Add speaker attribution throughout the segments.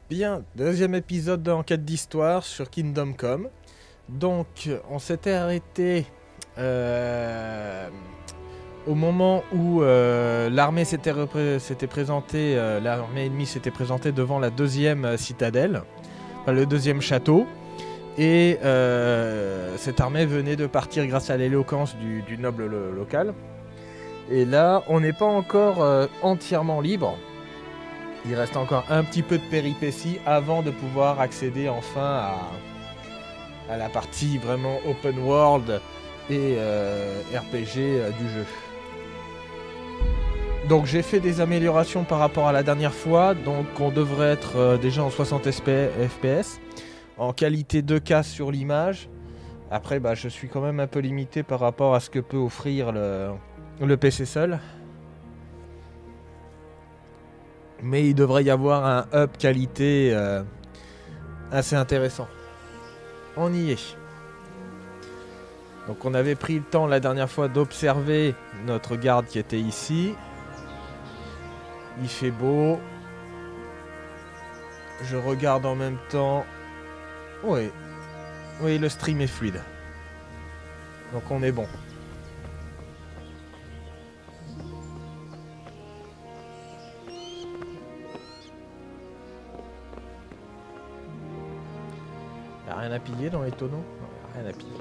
Speaker 1: Bien, deuxième épisode de Enquête d'histoire sur KingdomCome. Donc, on s'était arrêté au moment où l'armée s'était présentée, l'armée ennemie s'était présentée devant la deuxième citadelle, enfin, le deuxième château. Et cette armée venait de partir grâce à l'éloquence du noble local. Et là, on n'est pas encore entièrement libre. Il reste encore un petit peu de péripéties avant de pouvoir accéder enfin à la partie vraiment open world et RPG du jeu. Donc j'ai fait des améliorations par rapport à la dernière fois. Donc on devrait être déjà en 60 FPS, en qualité 2K sur l'image. Après je suis quand même un peu limité par rapport à ce que peut offrir le PC seul. Mais il devrait y avoir un up qualité assez intéressant. On y est. Donc on avait pris le temps la dernière fois d'observer notre garde qui était ici. Il fait beau. Je regarde en même temps. Oui. Oui, le stream est fluide. Donc on est bon. Y'a rien à piller dans les tonneaux? Non, y'a rien à piller.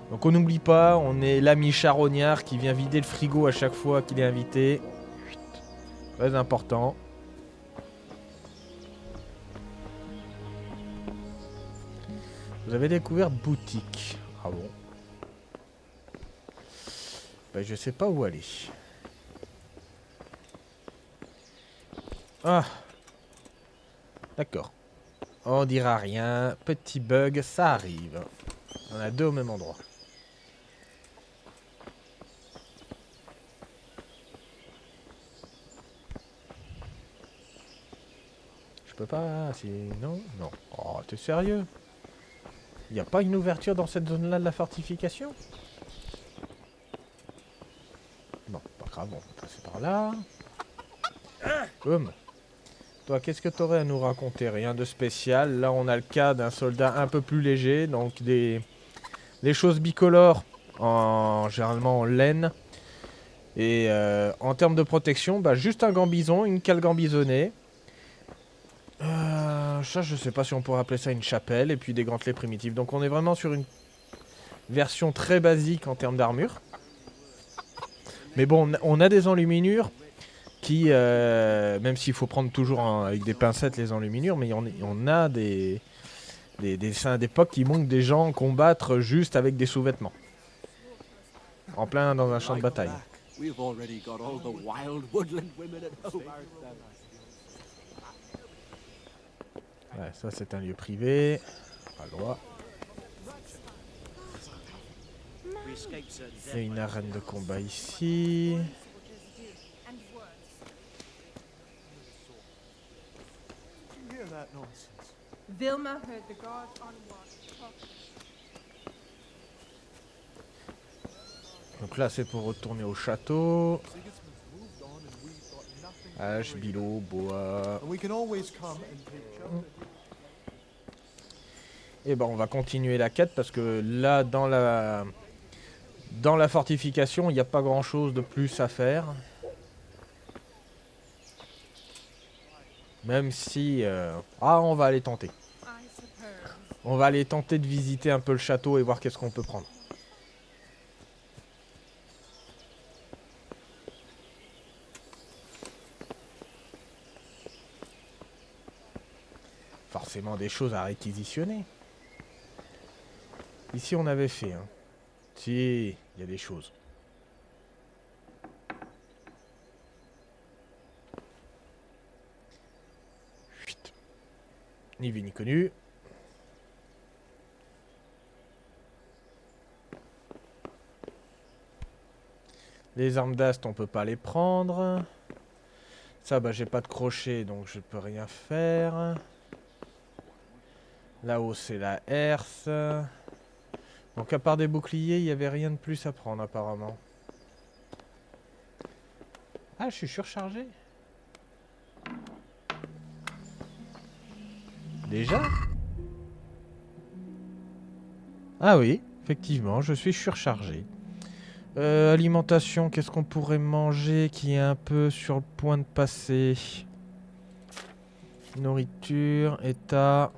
Speaker 1: Donc on n'oublie pas, on est l'ami charognard qui vient vider le frigo à chaque fois qu'il est invité. Très important. Vous avez découvert boutique. Ah bon? Je sais pas où aller. Ah. D'accord. On dira rien. Petit bug, ça arrive. On a deux au même endroit. Je peux pas... Si... Non. Oh, t'es sérieux? Y a pas une ouverture dans cette zone-là de la fortification? Bon, pas grave, on va passer par là. Boum. Toi, qu'est-ce que t'aurais à nous raconter? Rien de spécial. Là, on a le cas d'un soldat un peu plus léger. Donc, des choses bicolores, généralement en laine. Et en termes de protection, juste un gambison, une cale gambisonnée. Ça, je sais pas si on pourrait appeler ça une chapelle. Et puis des gantelets primitifs. Donc, on est vraiment sur une version très basique en termes d'armure. Mais bon, on a des enluminures qui, même s'il faut prendre toujours avec des pincettes les enluminures, mais on a des dessins d'époque qui montrent des gens combattre juste avec des sous-vêtements. En plein dans un champ de bataille. Ouais, ça c'est un lieu privé. Pas le droit. Il y a une arène de combat ici. Donc là c'est pour retourner au château. Hache, bilot, bois. Et on va continuer la quête parce que là dans la fortification il n'y a pas grand chose de plus à faire. Même si... on va aller tenter. On va aller tenter de visiter un peu le château et voir qu'est-ce qu'on peut prendre. Forcément des choses à réquisitionner. Ici on avait fait. Hein. Si, il y a des choses. Chut. Ni vu ni connu. Les armes d'ast on peut pas les prendre. Ça j'ai pas de crochet donc je peux rien faire. Là-haut c'est la herse. Donc à part des boucliers, il n'y avait rien de plus à prendre apparemment. Ah, je suis surchargé. Déjà? Ah oui, effectivement, je suis surchargé. Alimentation, qu'est-ce qu'on pourrait manger qui est un peu sur le point de passer? Nourriture, état.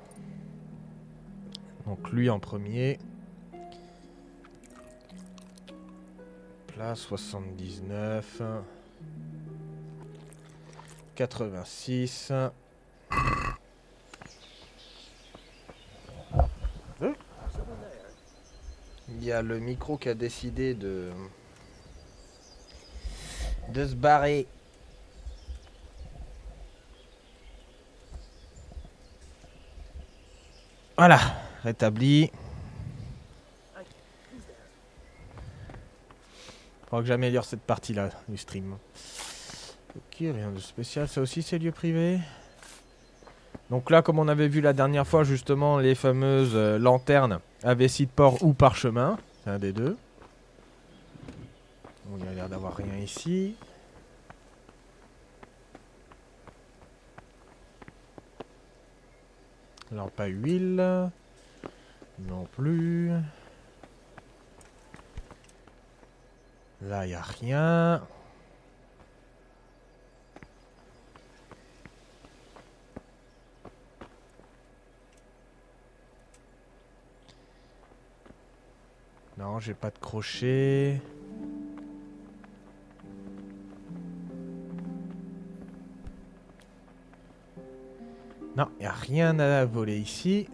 Speaker 1: Donc lui en premier. Plat 79. 86. Il y a le micro qui a décidé de se barrer. Voilà, rétabli. Faudra que j'améliore cette partie-là du stream. Ok, rien de spécial. Ça aussi, c'est lieu privé. Donc là, comme on avait vu la dernière fois, justement, les fameuses lanternes à vessie de port ou parchemin. C'est un des deux. Bon, il y a l'air d'avoir rien ici. Lampe à huile. Non plus. Là, il n'y a rien. Non, j'ai pas de crochet. Non, il n'y a rien à voler ici.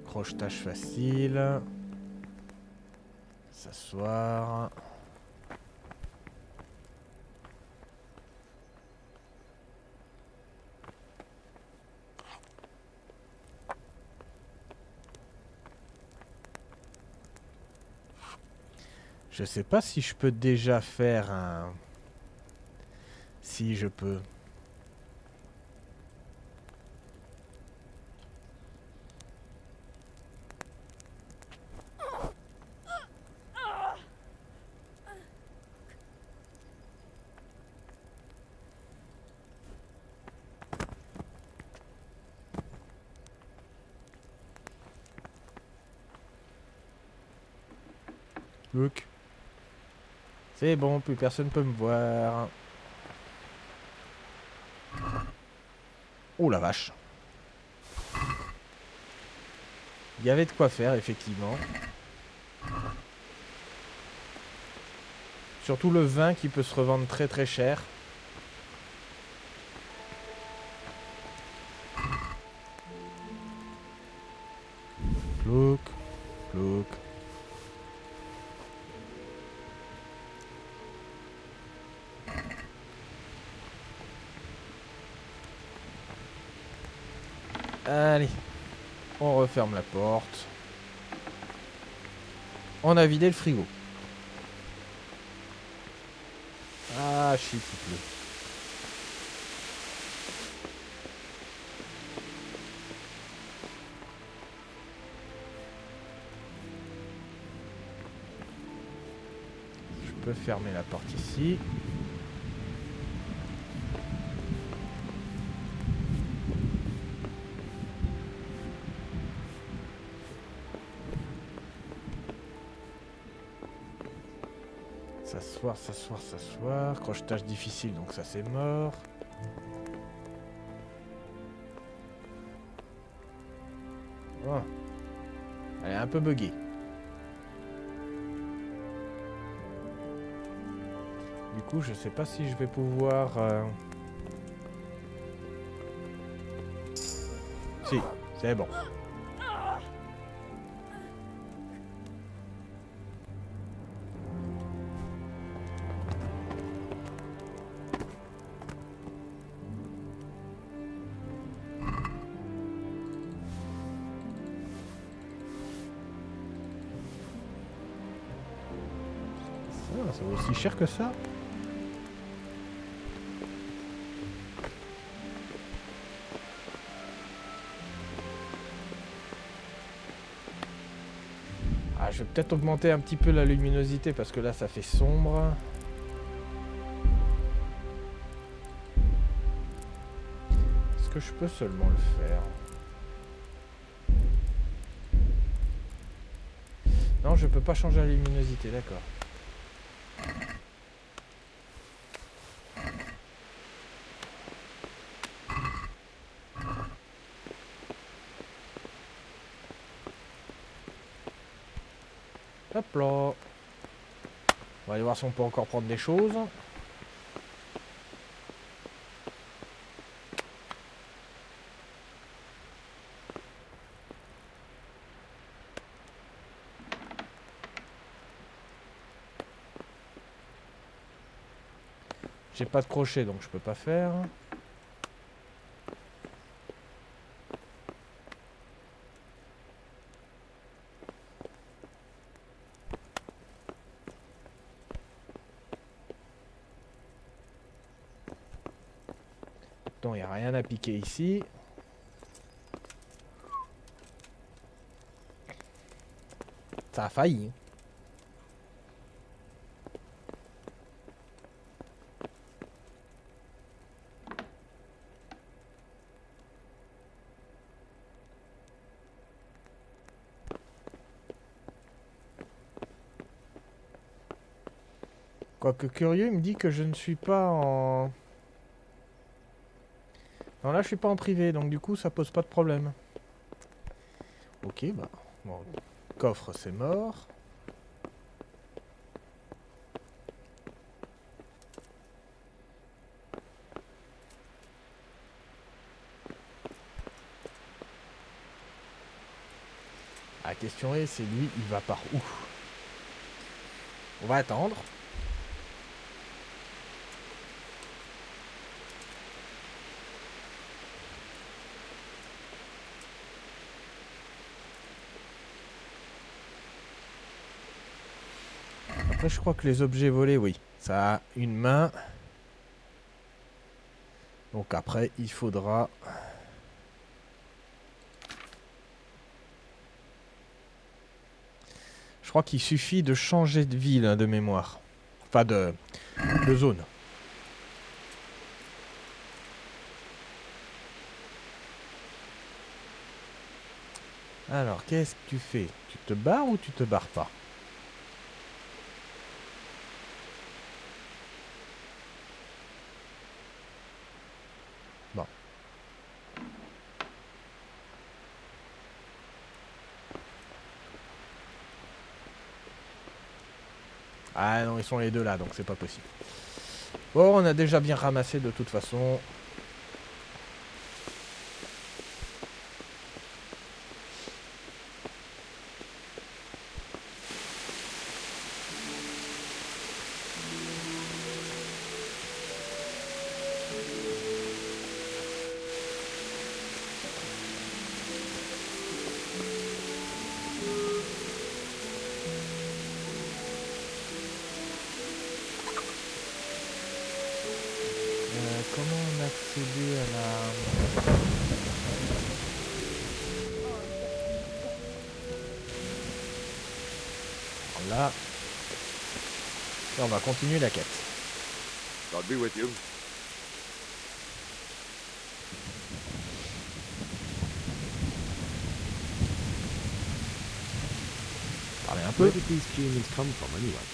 Speaker 1: Crochetage facile. S'asseoir. Je sais pas si je peux déjà faire un... Si je peux. Look. C'est bon, plus personne peut me voir. Oh la vache. Il y avait de quoi faire, effectivement. Surtout le vin qui peut se revendre très très cher. Plouc, plouc. Allez, on referme la porte. On a vidé le frigo. Ah, shit, il pleut. Je peux fermer la porte ici. S'asseoir, s'asseoir, s'asseoir. Crochetage difficile, donc ça c'est mort. Oh. Elle est un peu buggée. Du coup, je sais pas si je vais pouvoir... Si, c'est bon. Ça vaut aussi cher que ça? je vais peut-être augmenter un petit peu la luminosité parce que là ça fait sombre. Est-ce que je peux seulement le faire? Non, je peux pas changer la luminosité, d'accord. Hop là. On va aller voir si on peut encore prendre des choses. J'ai pas de crochet donc je peux pas faire. Non, il n'y a rien à piquer ici. Ça a failli. Quoique curieux, il me dit que je ne suis pas en... Non, là je suis pas en privé, donc du coup ça pose pas de problème. Ok, bah... Bon, coffre c'est mort. La question est, c'est lui, il va par où? On va attendre. Après, je crois que les objets volés, oui, ça a une main. Donc après, il faudra... Je crois qu'il suffit de changer de ville, hein, de mémoire. Enfin, de zone. Alors, qu'est-ce que tu fais? Tu te barres ou tu te barres pas? Bon. Ah non, ils sont les deux là, donc c'est pas possible. Bon, on a déjà bien ramassé de toute façon. Comment on accédait à la... Là, et on va continuer la quête.
Speaker 2: God be with you.
Speaker 1: Parlez un peu.
Speaker 3: Where did these humans come from anyway?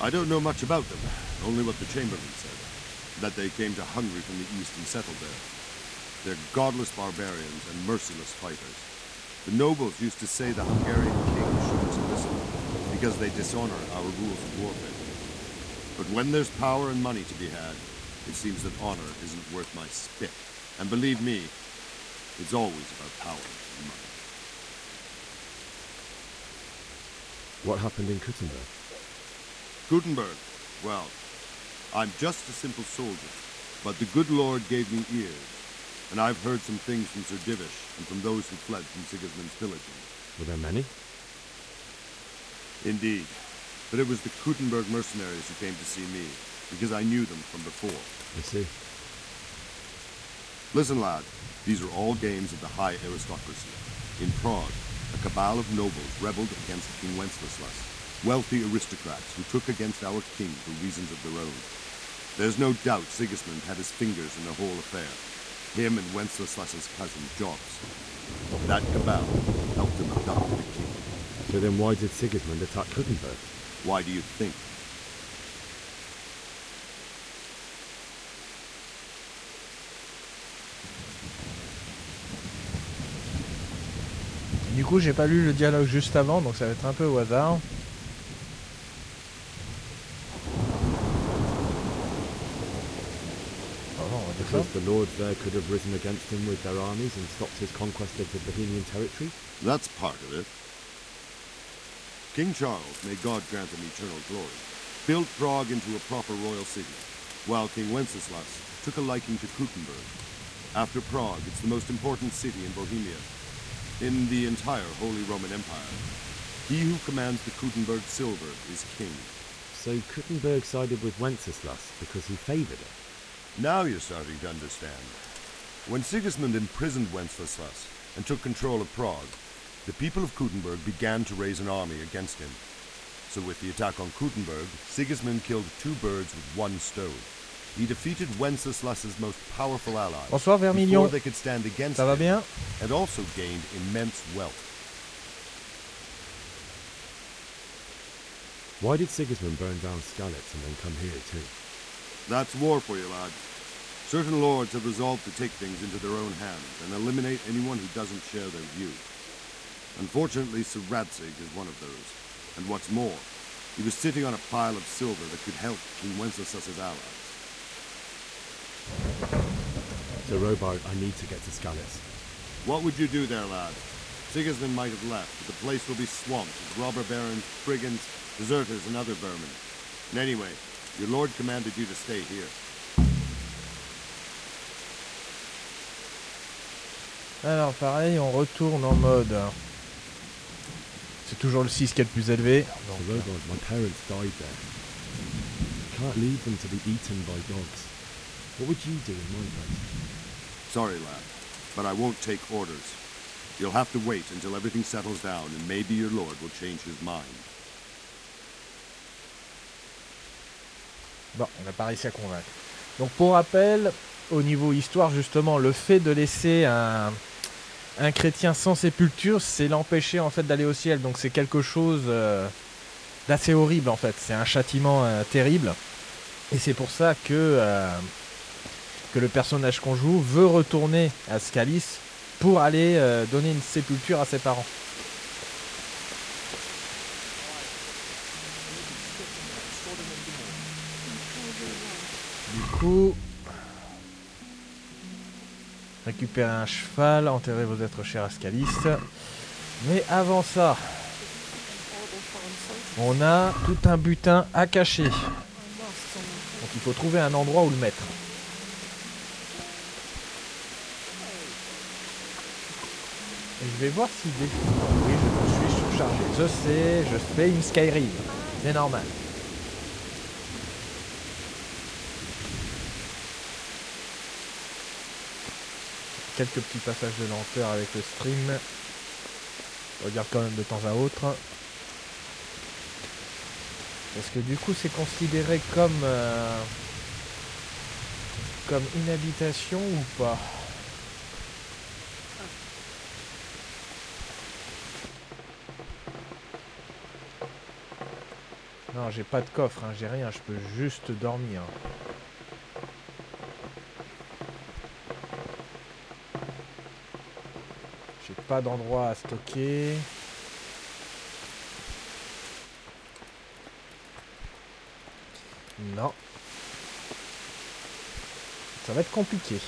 Speaker 2: I don't know much about them, only what the Chamberlain said. That they came to Hungary from the east and settled there. They're godless barbarians and merciless fighters. The nobles used to say the Hungarian king shouldn't listen, because they dishonor our rules of warfare. But when there's power and money to be had, it seems that honor isn't worth my spit. And believe me, it's always about power and money.
Speaker 3: What happened in Kuttenberg?
Speaker 2: Gutenberg, well, I'm just a simple soldier, but the good Lord gave me ears, and I've heard some things from Sir Divish and from those who fled from Sigismund's pillaging.
Speaker 3: Were there many?
Speaker 2: Indeed, but it was the Gutenberg mercenaries who came to see me, because I knew them from before.
Speaker 3: I see.
Speaker 2: Listen, lad, these are all games of the high aristocracy. In Prague, at cabal of nobles rebelled against King Wenceslas, wealthy aristocrats who took against our king for reasons of their own. There's no doubt Sigismund had his fingers in the whole affair. Him and Wenceslas's cousin, Jops. That cabal helped him abduct the king.
Speaker 3: So then why did Sigismund attack Kuttenberg?
Speaker 2: Why do you think?
Speaker 1: Du coup, j'ai pas lu le dialogue juste avant, donc ça va être un peu au hasard.
Speaker 3: Because the lords there could have risen against him with their armies and stopped his conquest of the Bohemian territory?
Speaker 2: That's part of it. King Charles, may God grant him eternal glory, built Prague into a proper royal city, while King Wenceslas took a liking to Kuttenberg. After Prague, it's the most important city in Bohemia, in the entire Holy Roman Empire. He who commands the Kuttenberg silver is king.
Speaker 3: So Kuttenberg sided with Wenceslas because he favoured it?
Speaker 2: Now you're starting to understand. When Sigismund imprisoned Wenceslas and took control of Prague, the people of Kuttenberg began to raise an army against him. So with the attack on Kuttenberg, Sigismund killed two birds with one stone. He defeated Wenceslas's most powerful allies
Speaker 1: Bonsoir Vermilion.
Speaker 2: before they could stand against
Speaker 1: Ça va
Speaker 2: him,
Speaker 1: bien?
Speaker 2: and also gained immense wealth.
Speaker 3: Why did Sigismund burn down Skalitz and then come here too?
Speaker 2: That's war for you, lad. Certain lords have resolved to take things into their own hands and eliminate anyone who doesn't share their view. Unfortunately, Sir Radzig is one of those. And what's more, he was sitting on a pile of silver that could help King Wenceslas's allies.
Speaker 3: So Robard, I need to get to Skalitz.
Speaker 2: What would you do there, lad? Sigismund might have left, but the place will be swamped with robber barons, brigands, deserters, and other vermin. And anyway, your lord commanded you to stay here.
Speaker 1: Alors pareil, on retourne en mode... C'est toujours le 6 qui est le plus élevé. Donc,
Speaker 3: So Robard, my parents died there. Can't leave them to be eaten by dogs. What would you do in my place?
Speaker 2: Sorry, lad, but I won't take orders. You'll have to wait until everything settles down, and maybe your lord will change his mind.
Speaker 1: bon, on n'a pas réussi à convaincre. Donc pour rappel, au niveau histoire justement, le fait de laisser un chrétien sans sépulture, c'est l'empêcher en fait d'aller au ciel. Donc c'est quelque chose d'assez horrible en fait. C'est un châtiment terrible. Et c'est pour ça que le personnage qu'on joue veut retourner à Skalitz pour aller donner une sépulture à ses parents. Du coup, récupérez un cheval, enterrez vos êtres chers à Skalitz. Mais avant ça, on a tout un butin à cacher. Donc il faut trouver un endroit où le mettre. Et je vais voir si... Oui, je suis surchargé. Je sais, je fais une Skyrim. C'est normal. Quelques petits passages de lenteur avec le stream. Je regarde quand même de temps à autre. Parce que du coup c'est considéré comme une habitation ou pas? Non, j'ai pas de coffre, hein, j'ai rien, je peux juste dormir. J'ai pas d'endroit à stocker. Non. Ça va être compliqué.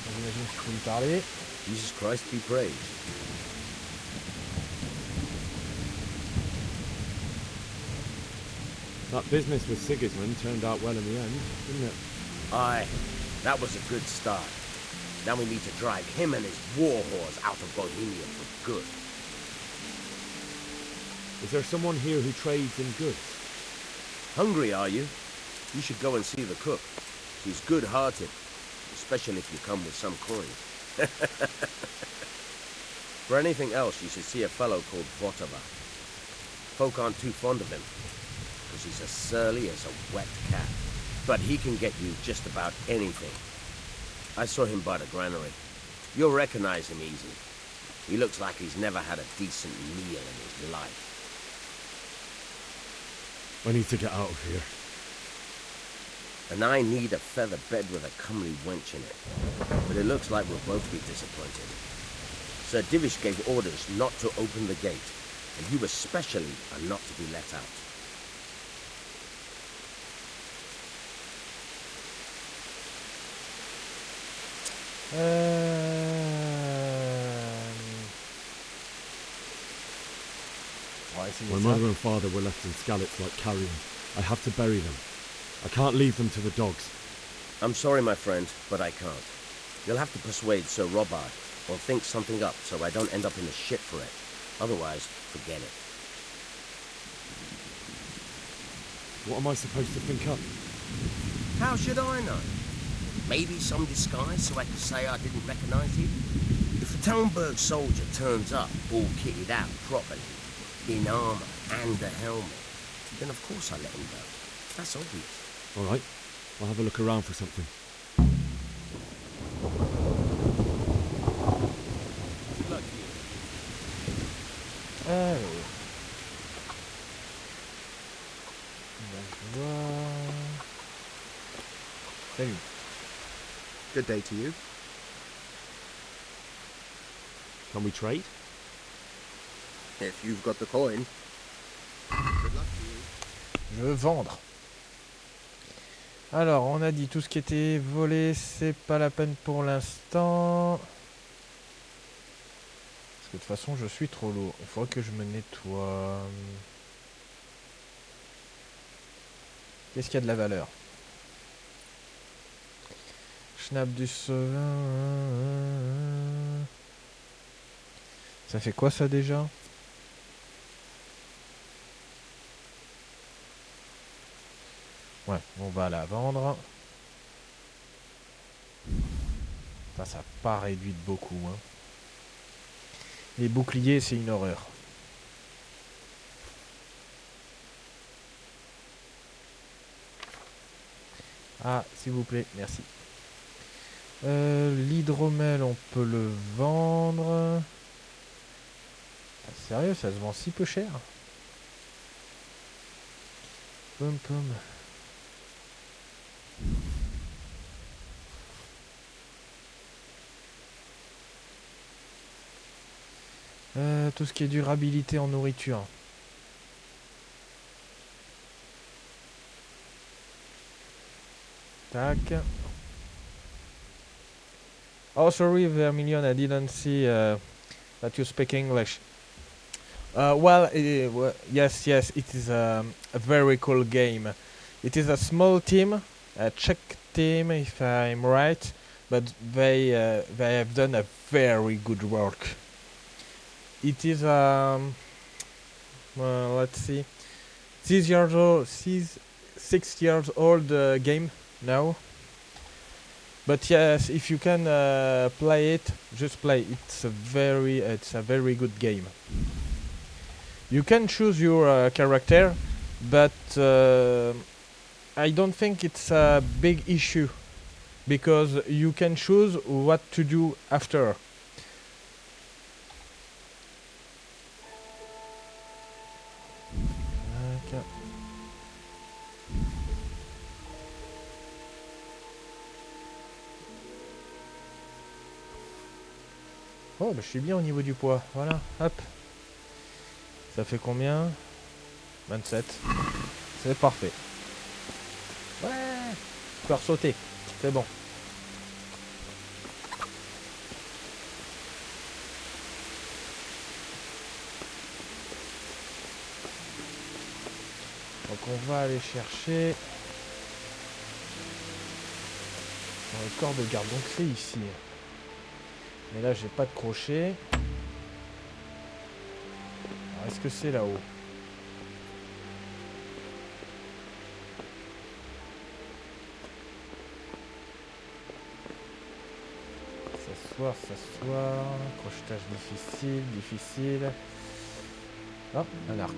Speaker 1: J'imagine qu'il faut lui parler.
Speaker 4: Jesus Christ be praised.
Speaker 3: That business with Sigismund turned out well in the end, didn't it?
Speaker 4: Aye, that was a good start. Now we need to drag him and his war horse out of Bohemia for good.
Speaker 3: Is there someone here who trades in goods?
Speaker 4: Hungry, are you? You should go and see the cook. She's good-hearted, especially if you come with some coin. For anything else, you should see a fellow called Votava. Folk aren't too fond of him, because he's as surly as a wet cat. But he can get you just about anything. I saw him by the granary. You'll recognize him easily. He looks like he's never had a decent meal in his life.
Speaker 3: I need to get out of here.
Speaker 4: And I need a feather bed with a comely wench in it. But it looks like we'll both be disappointed. Sir Divish gave orders not to open the gate, and you especially are not to be let out.
Speaker 3: My mother and father were left in Scallops like carrion. I have to bury them. I can't leave them to the dogs.
Speaker 4: I'm sorry, my friend, but I can't. You'll have to persuade Sir Robard, or think something up so I don't end up in the shit for it. Otherwise, forget it.
Speaker 3: What am I supposed to think up?
Speaker 4: How should I know? Maybe some disguise so I can say I didn't recognize you? If a Talmberg soldier turns up, all kitted out properly, in armor and a helmet, then of course I let him go. That's obvious.
Speaker 3: All right, I'll have a look around for something.
Speaker 1: Alors. On va voir. Salut.
Speaker 5: Good day to you.
Speaker 3: Can we trade?
Speaker 5: If you've got the coin. Good luck to you.
Speaker 1: Je veux vendre. Alors, on a dit tout ce qui était volé, c'est pas la peine pour l'instant. Parce que de toute façon, je suis trop lourd. Il faudrait que je me nettoie. Qu'est-ce qu'il y a de la valeur? Schnapp du Sauvin. Ça fait quoi ça déjà? Ouais, on va la vendre. Ça n'a pas réduit de beaucoup. Hein. Les boucliers, c'est une horreur. Ah, s'il vous plaît, merci. L'hydromel, on peut le vendre. Ah, sérieux, ça se vend si peu cher. Pom pom. Tout ce qui est durabilité en nourriture. Tac. Oh, sorry, Vermilion, I didn't see that you speak English. Well, yes, it is a very cool game. It is a small team, a Czech team, if I'm right, but they have done a very good work. It is let's see, 6 years old game now. But yes, if you can play it, just play. It's a very good game. You can choose your character, but I don't think it's a big issue because you can choose what to do after. Okay. Oh, bah, je suis bien au niveau du poids. Voilà, hop. Ça fait combien? 27. C'est parfait. Ouais, je peux sauter. C'est bon. Donc on va aller chercher Dans le corps de garde, donc c'est ici. Mais là j'ai pas de crochet. Alors est-ce que c'est là-haut? S'asseoir, crochetage difficile. Hop, un arc.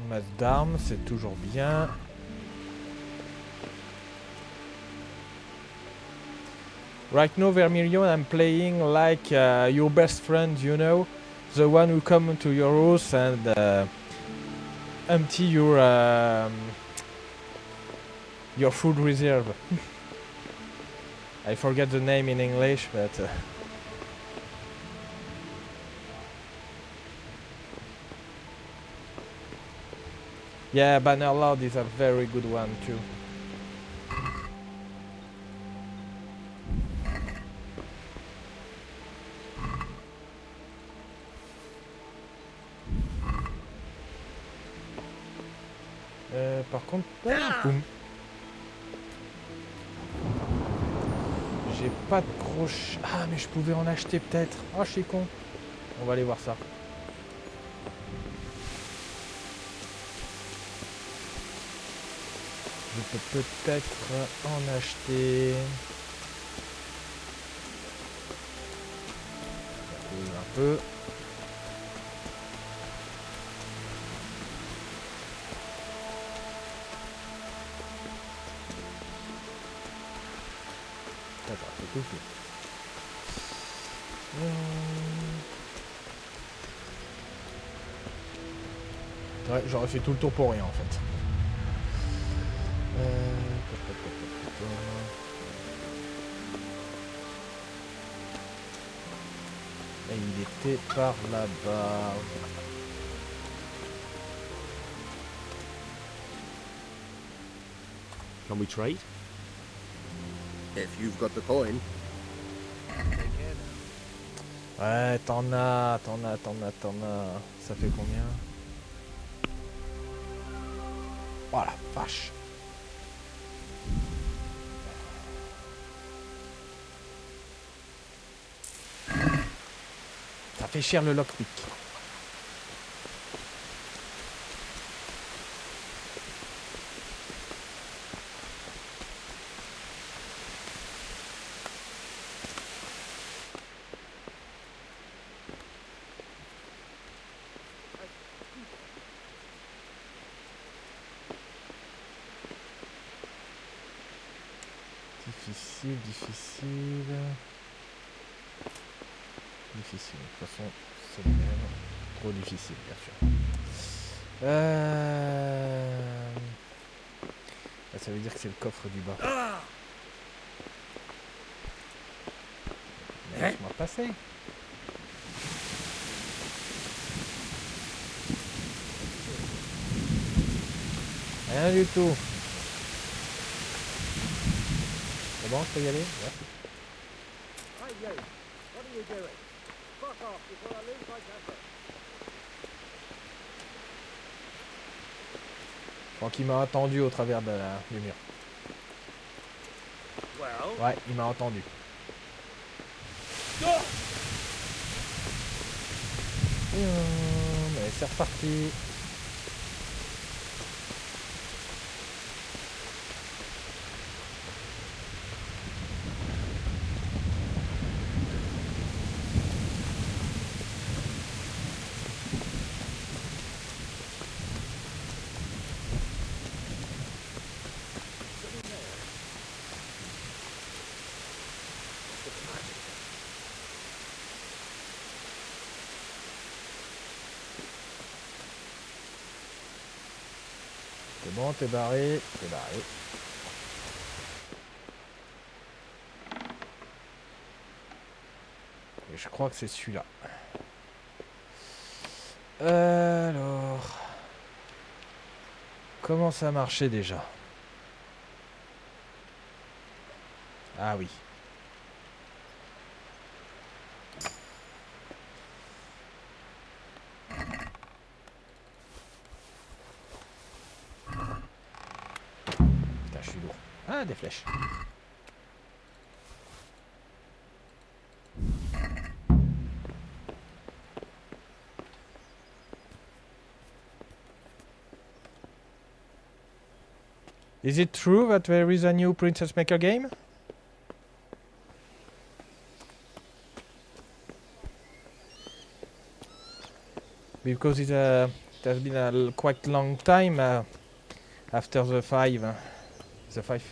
Speaker 1: Masse d'armes, c'est toujours bien. Right now, Vermilion, I'm playing like your best friend, you know, the one who come to your house and empty your food reserve. I forget the name in English, but yeah, Bannerlord is a very good one too. Par contre, boum. J'ai pas de crochet. Ah, mais je pouvais en acheter peut-être. Oh, je suis con. On va aller voir ça. Je peux peut-être en acheter. Un peu. D'accord, c'est tout fait. Ouais, j'aurais fait tout le tour pour rien en fait. Et il était par là-bas.
Speaker 3: Can we trade?
Speaker 5: If you've got the coin.
Speaker 1: Ouais, t'en as. Ça fait combien? Oh la vache. Ça fait cher le lockpick. Difficile. De toute façon, c'est le même. Trop difficile, bien sûr. Ça veut dire que c'est le coffre du bas. Laisse-moi passer. Rien du tout. C'est bon, je peux y aller? Merci. Je crois qu'il m'a entendu au travers du mur. Ouais, il m'a entendu. Allez, c'est reparti. C'est bon, t'es barré, t'es barré. Et je crois que c'est celui-là. Alors... Comment ça marchait déjà? Ah oui. Putain, je suis lourd. Ah, des flèches. Is it true that there is a new Princess Maker game? Because it has been a quite long time after the five. The five.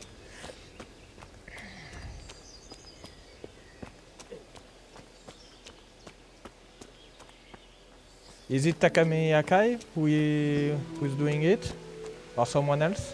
Speaker 1: Is it Takami Akai who's doing it? Or someone else?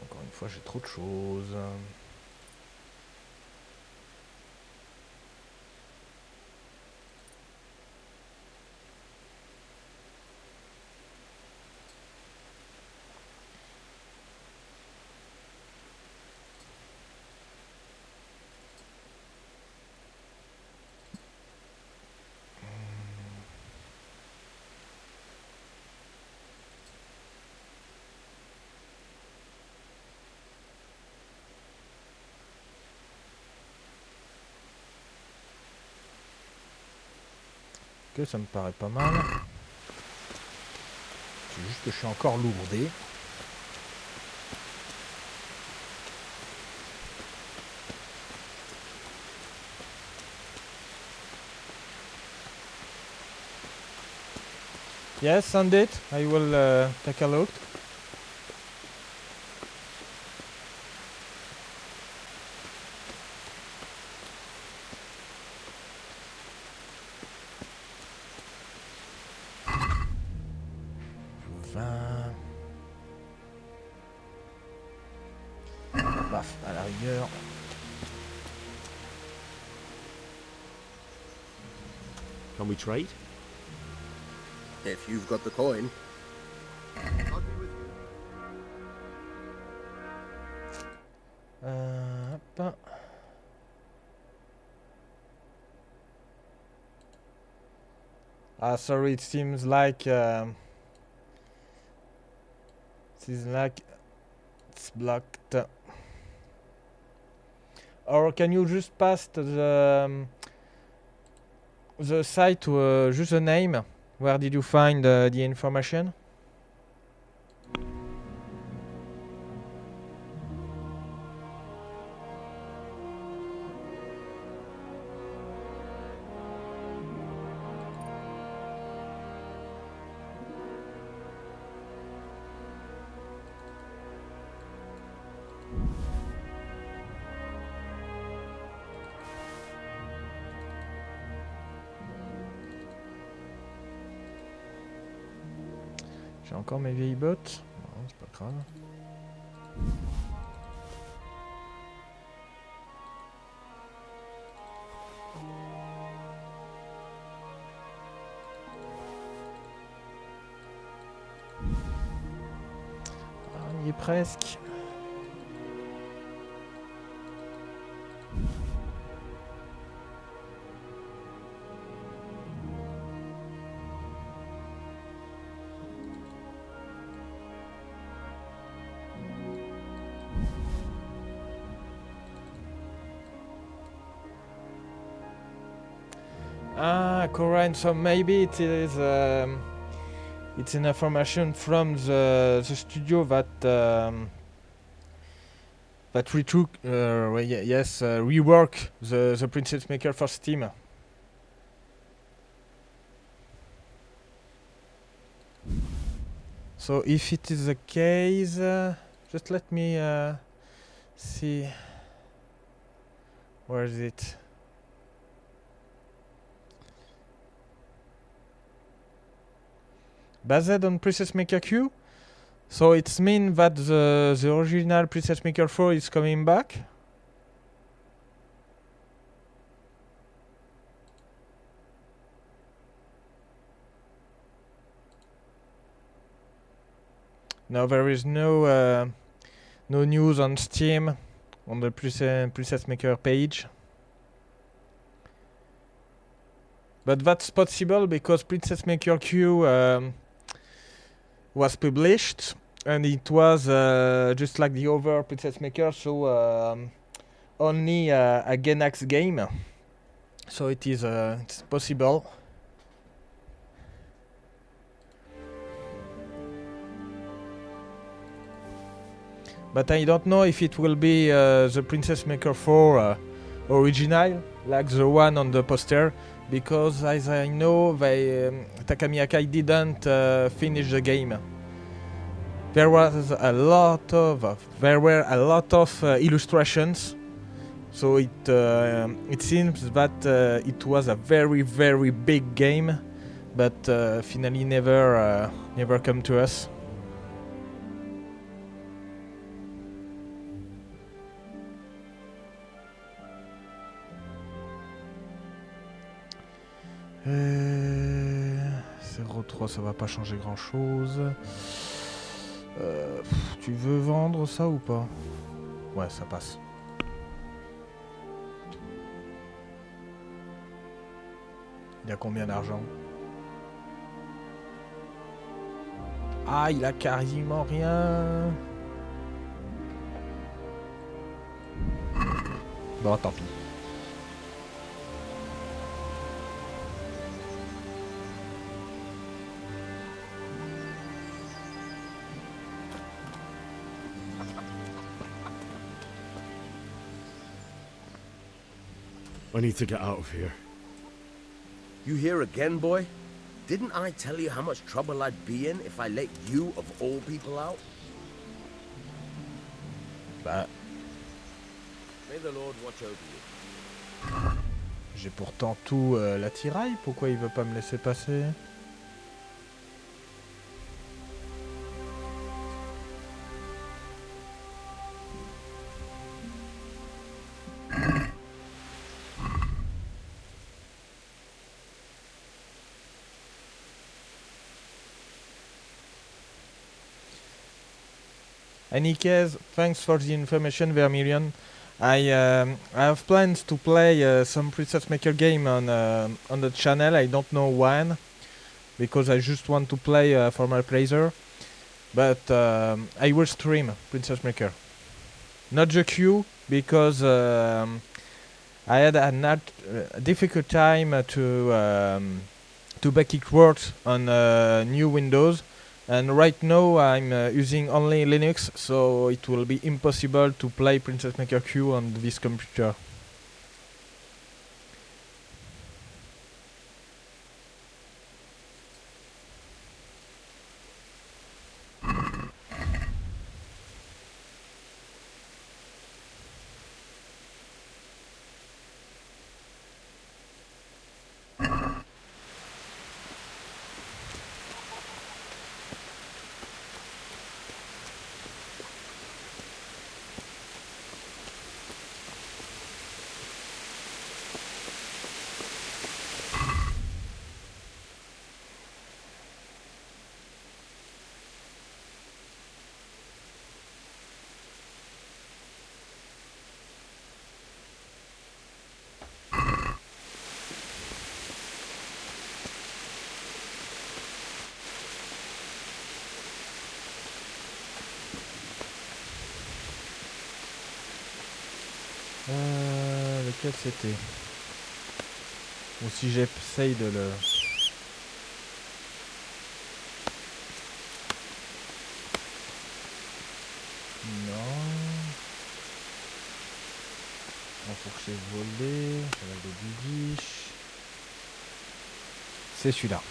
Speaker 1: Encore une fois, j'ai trop de choses. Que ça me paraît pas mal. C'est juste que je suis encore lourdé. Yes, send it. I will take a look. Baf, à la rigueur.
Speaker 3: Can we trade?
Speaker 5: If you've got the coin. I'll be with you.
Speaker 1: Hop. Sorry, it seems like it's blocked. Or can you just pass the site to just the name? Where did you find the information? J'ai encore mes vieilles bottes. Non, c'est pas grave. On y est presque. Ah, correct. So maybe it is it's an information from the studio that retook rework the Princess Maker for Steam. So if it is the case, just let me See, where is it? Based on Princess Maker Q, so it's mean that the original Princess Maker 4 is coming back. No, there is no news on Steam on the Princess Maker page. But that's possible because Princess Maker Q was published and it was just like the other Princess Maker, so only a Gainax game. So it is it's possible. But I don't know if it will be the Princess Maker 4 original, like the one on the poster, because as I know, Takami Akai didn't finish the game. There were a lot of illustrations, so it seems that it was a very, very big game, but finally never come to us. Euh, 0,3 ça va pas changer grand chose. Tu veux vendre ça ou pas? Ouais, ça passe. Il a combien d'argent? Ah, il a quasiment rien. Bon, tant pis.
Speaker 3: I need to get out of here.
Speaker 4: You here again, boy? Didn't I tell you how much trouble I'd be in if I let you, of all people, out?
Speaker 1: Bah.
Speaker 4: May the Lord watch over you.
Speaker 1: J'ai pourtant tout l'attirail, pourquoi il veut pas me laisser passer? Any case, thanks for the information, Vermilion. I have plans to play some Princess Maker game on the channel. I don't know when, because I just want to play for my pleasure. But I will stream Princess Maker. Not the queue, because I had a difficult time to make it work on new Windows. And right now I'm using only Linux, so it will be impossible to play Princess Maker Q on this computer. Lequel c'était? Ou si j'essaye de le... Non. Enfourcher voler, cheval de Guiche. C'est celui-là.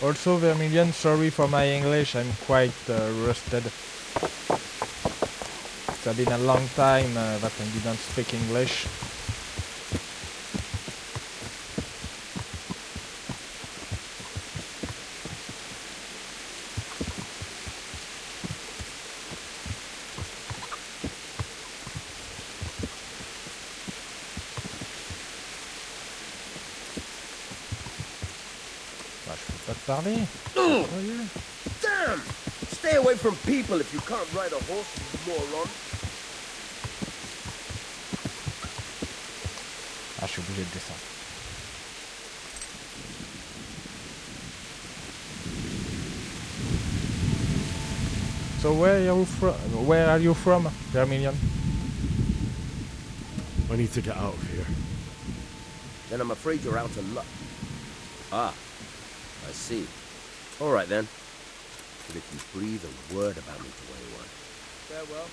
Speaker 1: Also, Vermilion, sorry for my English, I'm quite rusted. It's been a long time that I didn't speak English. Bah, je peux pas te parler. Sérieux.
Speaker 4: Damn! Stay away from people if you can't ride a horse, you moron.
Speaker 1: Ah, je suis obligé de descendre. So where are you from, Vermilion?
Speaker 3: I need to get out of here.
Speaker 4: Then I'm afraid you're out of luck. Ah, I see. All right then. But if you breathe a word about me to anyone, farewell.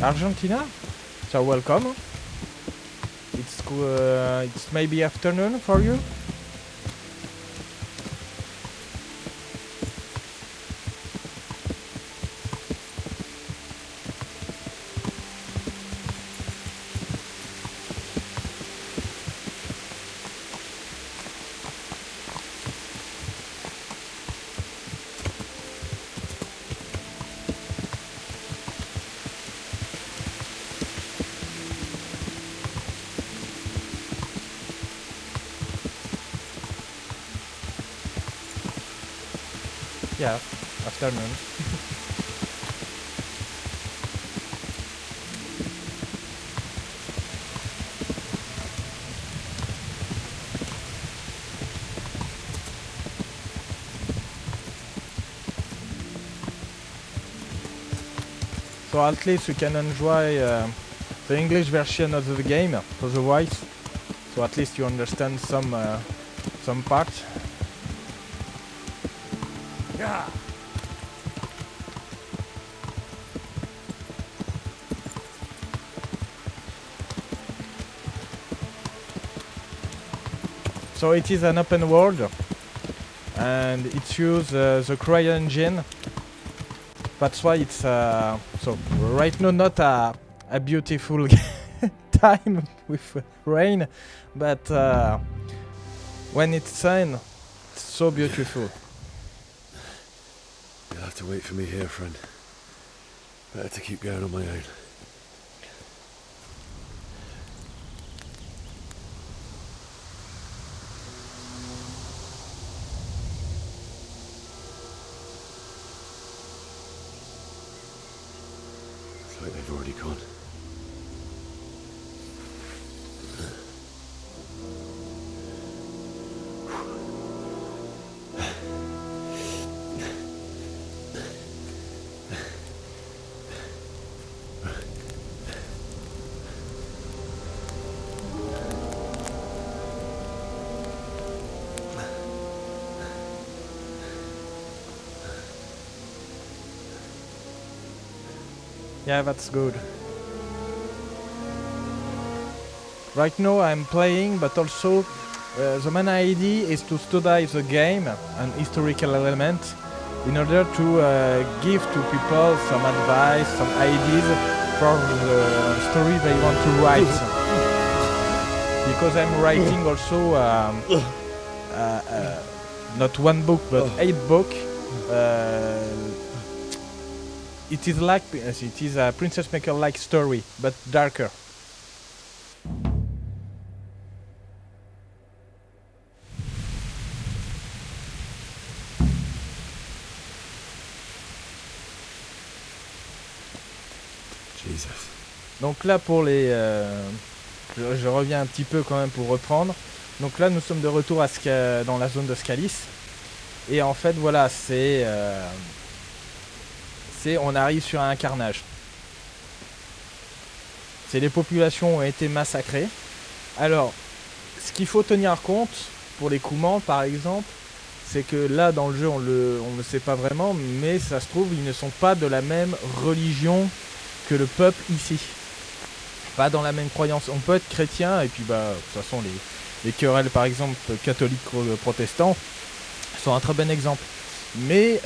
Speaker 1: Argentina? So welcome. It's maybe afternoon for you. Yeah, afternoon. So at least you can enjoy the English version of the game for the voice. So at least you understand some parts.
Speaker 3: Yeah.
Speaker 1: So it is an open world, and it uses the Cry engine. That's why it's so right now not a beautiful time with rain, but when it's sun, it's so beautiful.
Speaker 3: You'll have to wait for me here, friend. Better to keep going on my own. Looks like they've already gone.
Speaker 1: Yeah, that's good. Right now I'm playing, but also the main idea is to study the game and historical element in order to give to people some advice, some ideas for the story they want to write. Because I'm writing also not one book but 8 books. It is a Princess Maker-like story, but darker.
Speaker 3: Jesus.
Speaker 1: Donc là pour les... je reviens un petit peu quand même pour reprendre. Donc là nous sommes de retour dans la zone de Scalis. Et en fait voilà, on arrive sur un carnage. Les populations ont été massacrées. Alors, ce qu'il faut tenir compte pour les Coumans par exemple, c'est que là dans le jeu on le sait pas vraiment, mais ça se trouve ils ne sont pas de la même religion que le peuple ici. Pas dans la même croyance. On peut être chrétien et puis bah de toute façon les querelles par exemple catholiques protestants sont un très bon exemple. Mais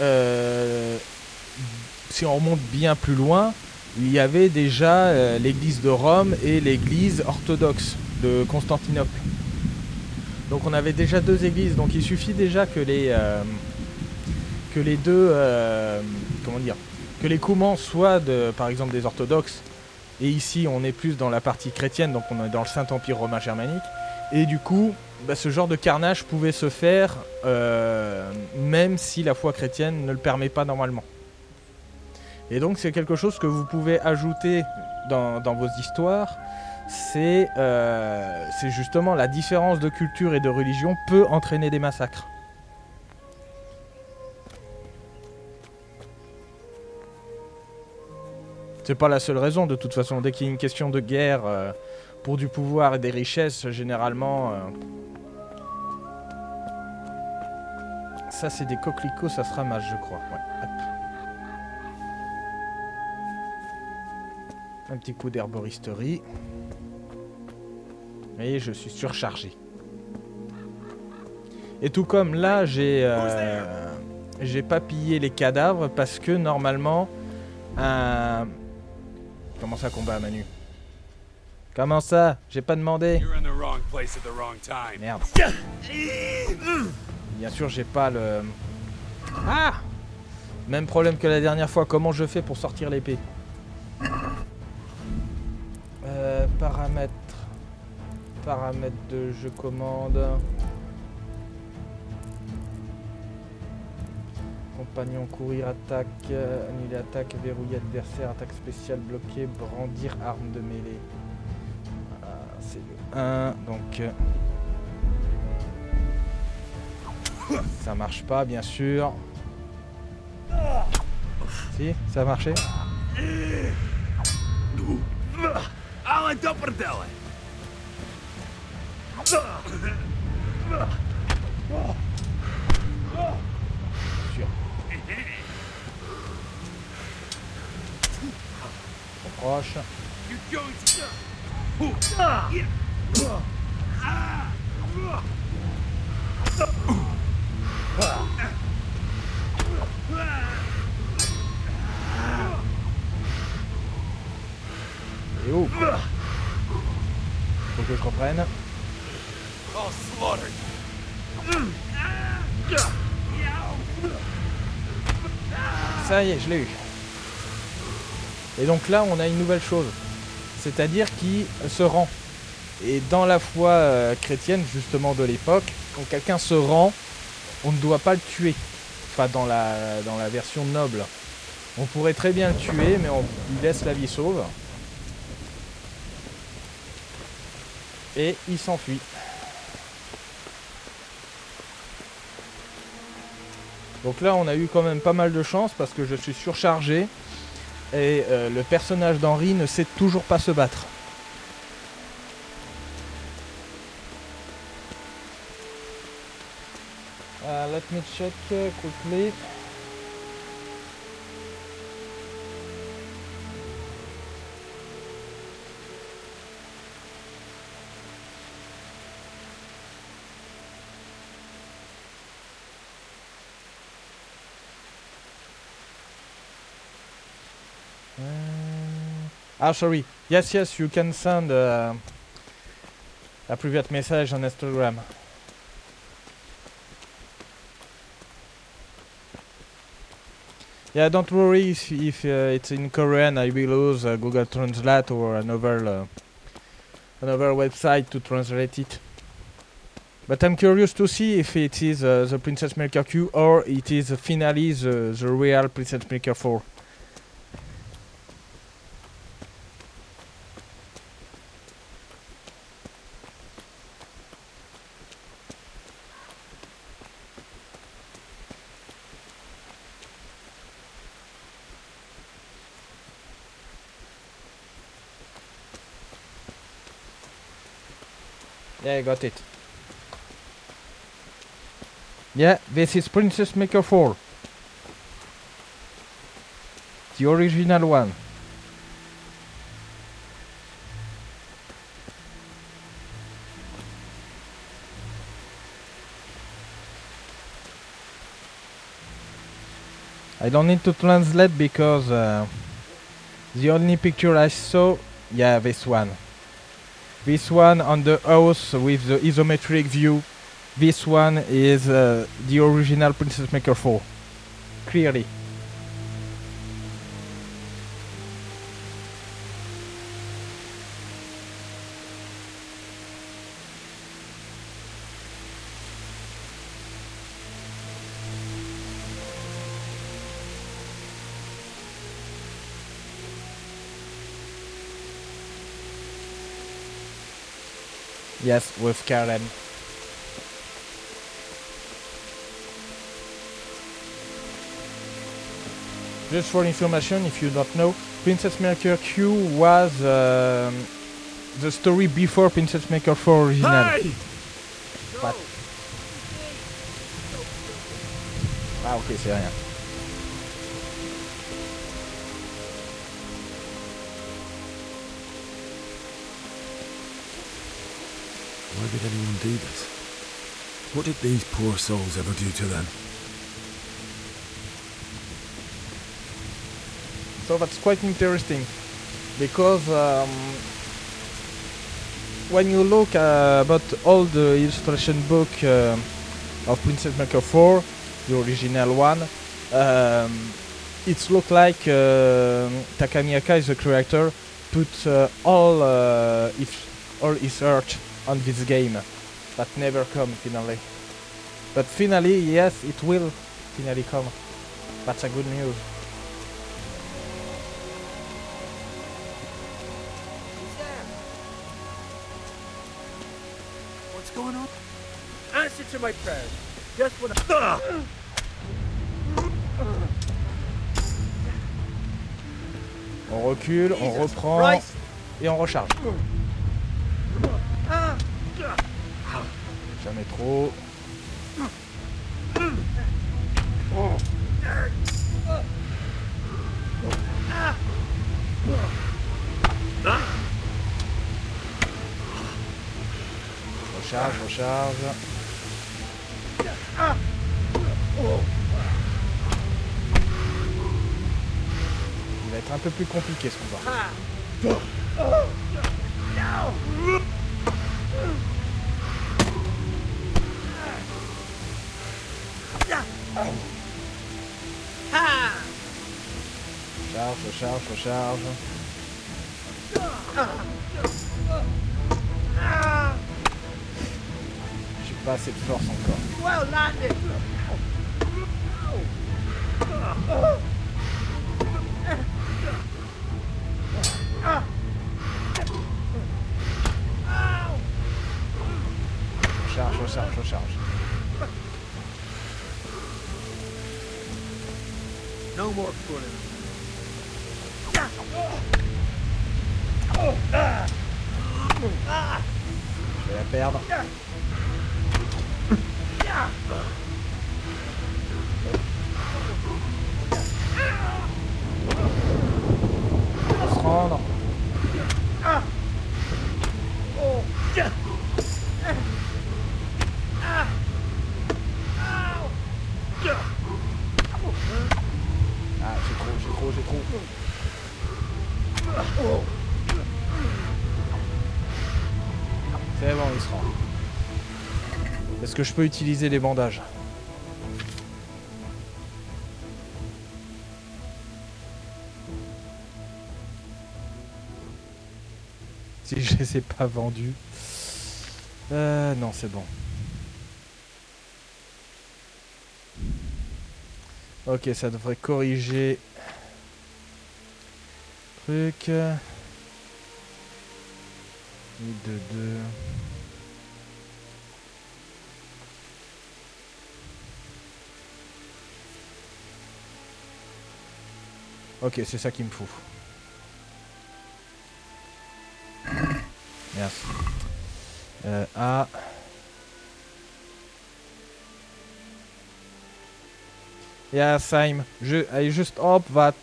Speaker 1: si on remonte bien plus loin, il y avait déjà l'église de Rome et l'église orthodoxe de Constantinople. Donc on avait déjà deux églises, donc il suffit déjà que les deux comment dire, que les coumans soient par exemple des orthodoxes, et ici on est plus dans la partie chrétienne, donc on est dans le Saint-Empire romain germanique, et du coup bah, ce genre de carnage pouvait se faire même si la foi chrétienne ne le permet pas normalement. Et donc c'est quelque chose que vous pouvez ajouter dans vos histoires. C'est justement la différence de culture et de religion peut entraîner des massacres. C'est pas la seule raison de toute façon. Dès qu'il y a une question de guerre pour du pouvoir et des richesses, généralement... Ça c'est des coquelicots, ça se ramasse je crois. Ouais. Hop. Un petit coup d'herboristerie. Et je suis surchargé. Et tout comme là, j'ai pas pillé les cadavres parce que normalement, Comment ça, combat, Manu? Comment ça? J'ai pas demandé. Merde. Bien sûr, j'ai pas le... Ah! Même problème que la dernière fois. Comment je fais pour sortir l'épée? Paramètres. Paramètres de jeu commande. Compagnon, courir, attaque, annuler attaque, verrouiller adversaire, attaque spéciale, bloquer, brandir, arme de mêlée. C'est le 1, donc... ça marche pas, bien sûr. Si, ça a marché. Sûr. On proche. Et où? Faut que je reprenne. Ça y est, je l'ai eu. Et donc là, on a une nouvelle chose. C'est-à-dire qui se rend. Et dans la foi chrétienne, justement, de l'époque, quand quelqu'un se rend, on ne doit pas le tuer. Enfin, dans la version noble. On pourrait très bien le tuer, mais on lui laisse la vie sauve. Et il s'enfuit. Donc là, on a eu quand même pas mal de chance parce que je suis surchargé. Et le personnage d'Henri ne sait toujours pas se battre. Let me check quickly. Sorry. Yes, you can send a private message on Instagram. Yeah, don't worry if it's in Korean. I will use Google Translate or another website to translate it. But I'm curious to see if it is the Princess Maker Q or it is finally the real Princess Maker 4. Yeah, I got it. Yeah, this is Princess Maker 4. The original one. I don't need to translate because the only picture I saw, yeah, this one. This one on the house with the isometric view. This one is the original Princess Maker 4. Clearly. Yes, with Karen. Just for information, if you don't know, Princess Maker Q was the story before Princess Maker 4 original.
Speaker 3: Hey!
Speaker 1: What? Ah ok, c'est rien.
Speaker 3: Why did anyone do this? What did these poor souls ever do to them?
Speaker 1: So that's quite interesting, because when you look about all the illustration book of Princess Maker 4, the original one, it looks like Takamiaka is the creator, put all his heart on this game, but never come finally. But finally, yes, it will finally come. That's a good news.
Speaker 6: What's going on? Answer to my prayers. Just what I...
Speaker 1: On recule, on reprend et on recharge. Jamais trop. Recharge, recharge. Il va être un peu plus compliqué ce combat. Recharge, recharge, recharge. J'ai pas assez de force encore.
Speaker 6: Well landed.
Speaker 1: Recharge, recharge, recharge.
Speaker 6: No more fooling.
Speaker 1: Je vais la perdre. On va se rendre. Ah, j'ai trop. C'est bon, il se rend. Est-ce que je peux utiliser les bandages? Si je les ai pas vendus. Non, c'est bon. Ok, ça devrait corriger. Truc. 2. Ok, c'est ça qu'il me faut. Merci. A. Yeah, same. I just hope that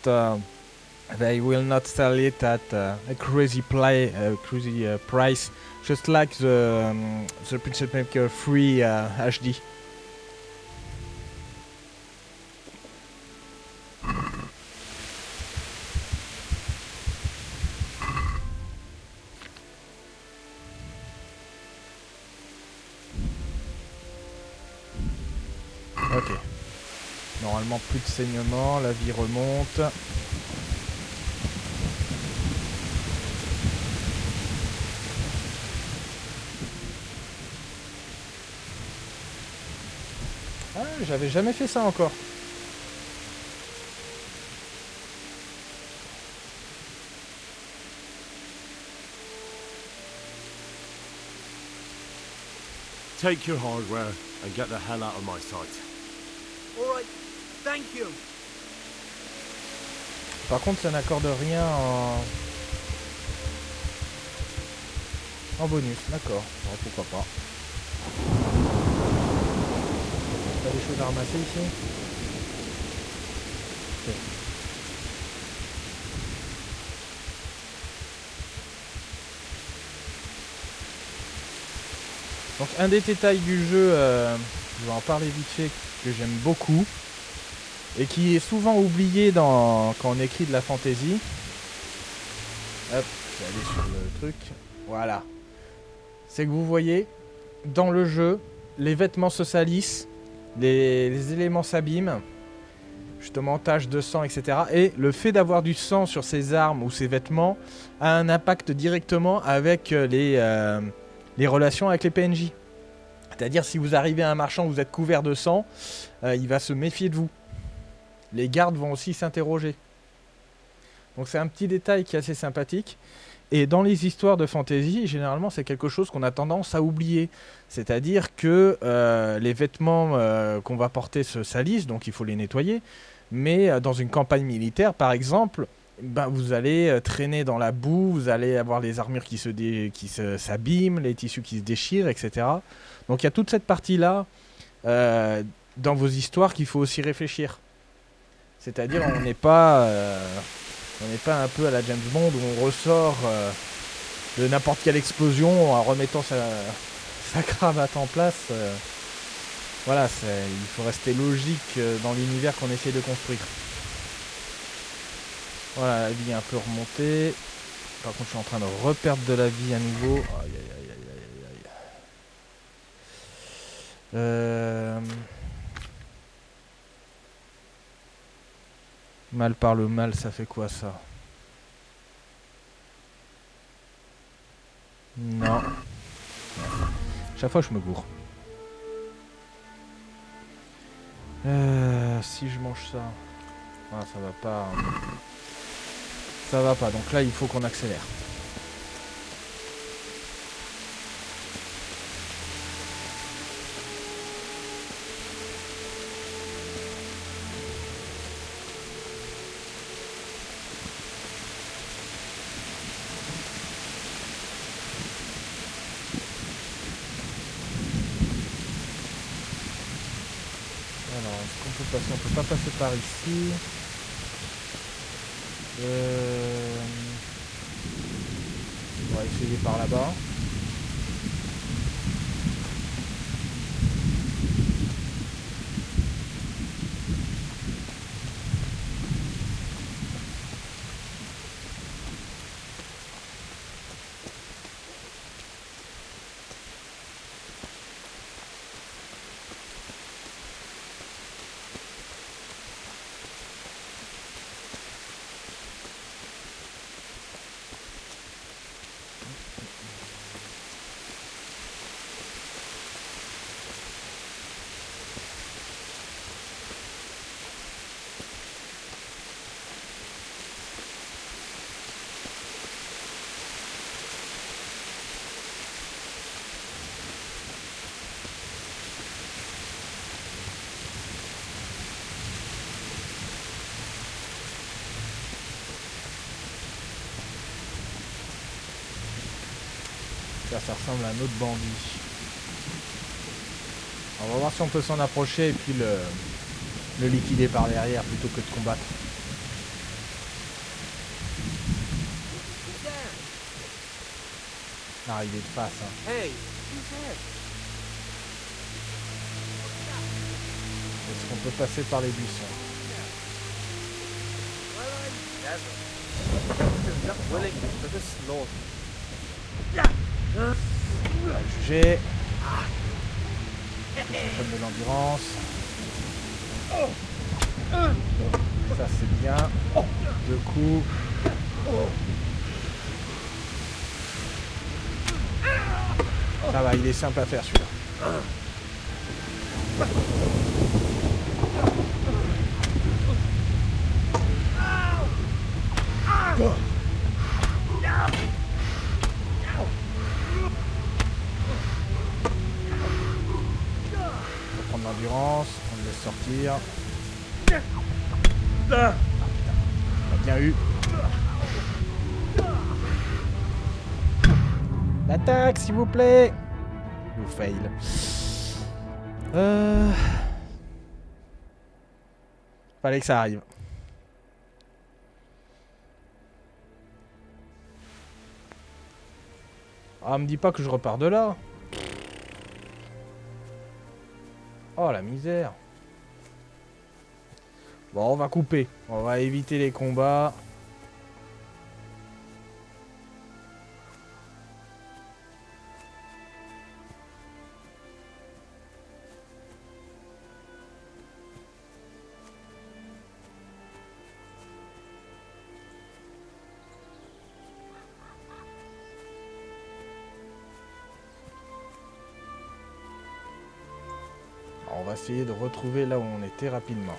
Speaker 1: they will not sell it at a crazy price, just like the Princess Maker 3 HD. Ok. Normalement plus de saignement, la vie remonte. Ah, j'avais jamais fait ça encore.
Speaker 3: Take your hardware and get the hell out of my sight.
Speaker 6: All right, thank you.
Speaker 1: Par contre, ça n'accorde rien en bonus, d'accord. Bon, pourquoi pas. T'as des choses à ramasser ici? Ok. Donc un des détails du jeu, je vais en parler vite fait, que j'aime beaucoup, et qui est souvent oublié quand on écrit de la fantaisie. Hop, je vais aller sur le truc. Voilà. C'est que vous voyez, dans le jeu, les vêtements se salissent, les éléments s'abîment, justement taches de sang, etc. Et le fait d'avoir du sang sur ses armes ou ses vêtements a un impact directement avec les relations avec les PNJ. C'est-à-dire, si vous arrivez à un marchand, vous êtes couvert de sang, il va se méfier de vous. Les gardes vont aussi s'interroger. Donc c'est un petit détail qui est assez sympathique. Et dans les histoires de fantasy, généralement, c'est quelque chose qu'on a tendance à oublier. C'est-à-dire que les vêtements qu'on va porter se salissent, donc il faut les nettoyer. Mais dans une campagne militaire, par exemple, ben, vous allez traîner dans la boue, vous allez avoir les armures qui s'abîment, les tissus qui se déchirent, etc. Donc il y a toute cette partie-là dans vos histoires qu'il faut aussi réfléchir. C'est-à-dire on n'est pas un peu à la James Bond où on ressort de n'importe quelle explosion en remettant sa cravate en place. Voilà, il faut rester logique dans l'univers qu'on essaie de construire. Voilà, la vie est un peu remontée. Par contre, je suis en train de reperdre de la vie à nouveau. Aïe, aïe, aïe, aïe, aïe, aïe. Mal par le mal, ça fait quoi ça? Non. Chaque fois, je me gourre. Si je mange ça... Ah, ça va pas... Ça va pas, donc là, il faut qu'on accélère. Alors, est-ce qu'on peut passer? On peut pas passer par ici. On va essayer par là-bas. Ça ressemble à un autre bandit. On va voir si on peut s'en approcher et puis le liquider par derrière plutôt que de combattre. Ah, il est de face. Hein.
Speaker 6: Hey, who's that?
Speaker 1: Est-ce qu'on peut passer par les buissons?
Speaker 6: Not willing for this slaughter.
Speaker 1: On va juger. Comme de l'endurance. Ça c'est bien. 2 coups. Ça va, il est simple à faire celui-là. On va prendre l'endurance, on le laisse sortir. On a bien eu. L'attaque, s'il vous plaît. You fail. Fallait que ça arrive. Ah, me dis pas que je repars de là. Oh, la misère. Bon, on va couper. On va éviter les combats. On va essayer de retrouver là où on était rapidement.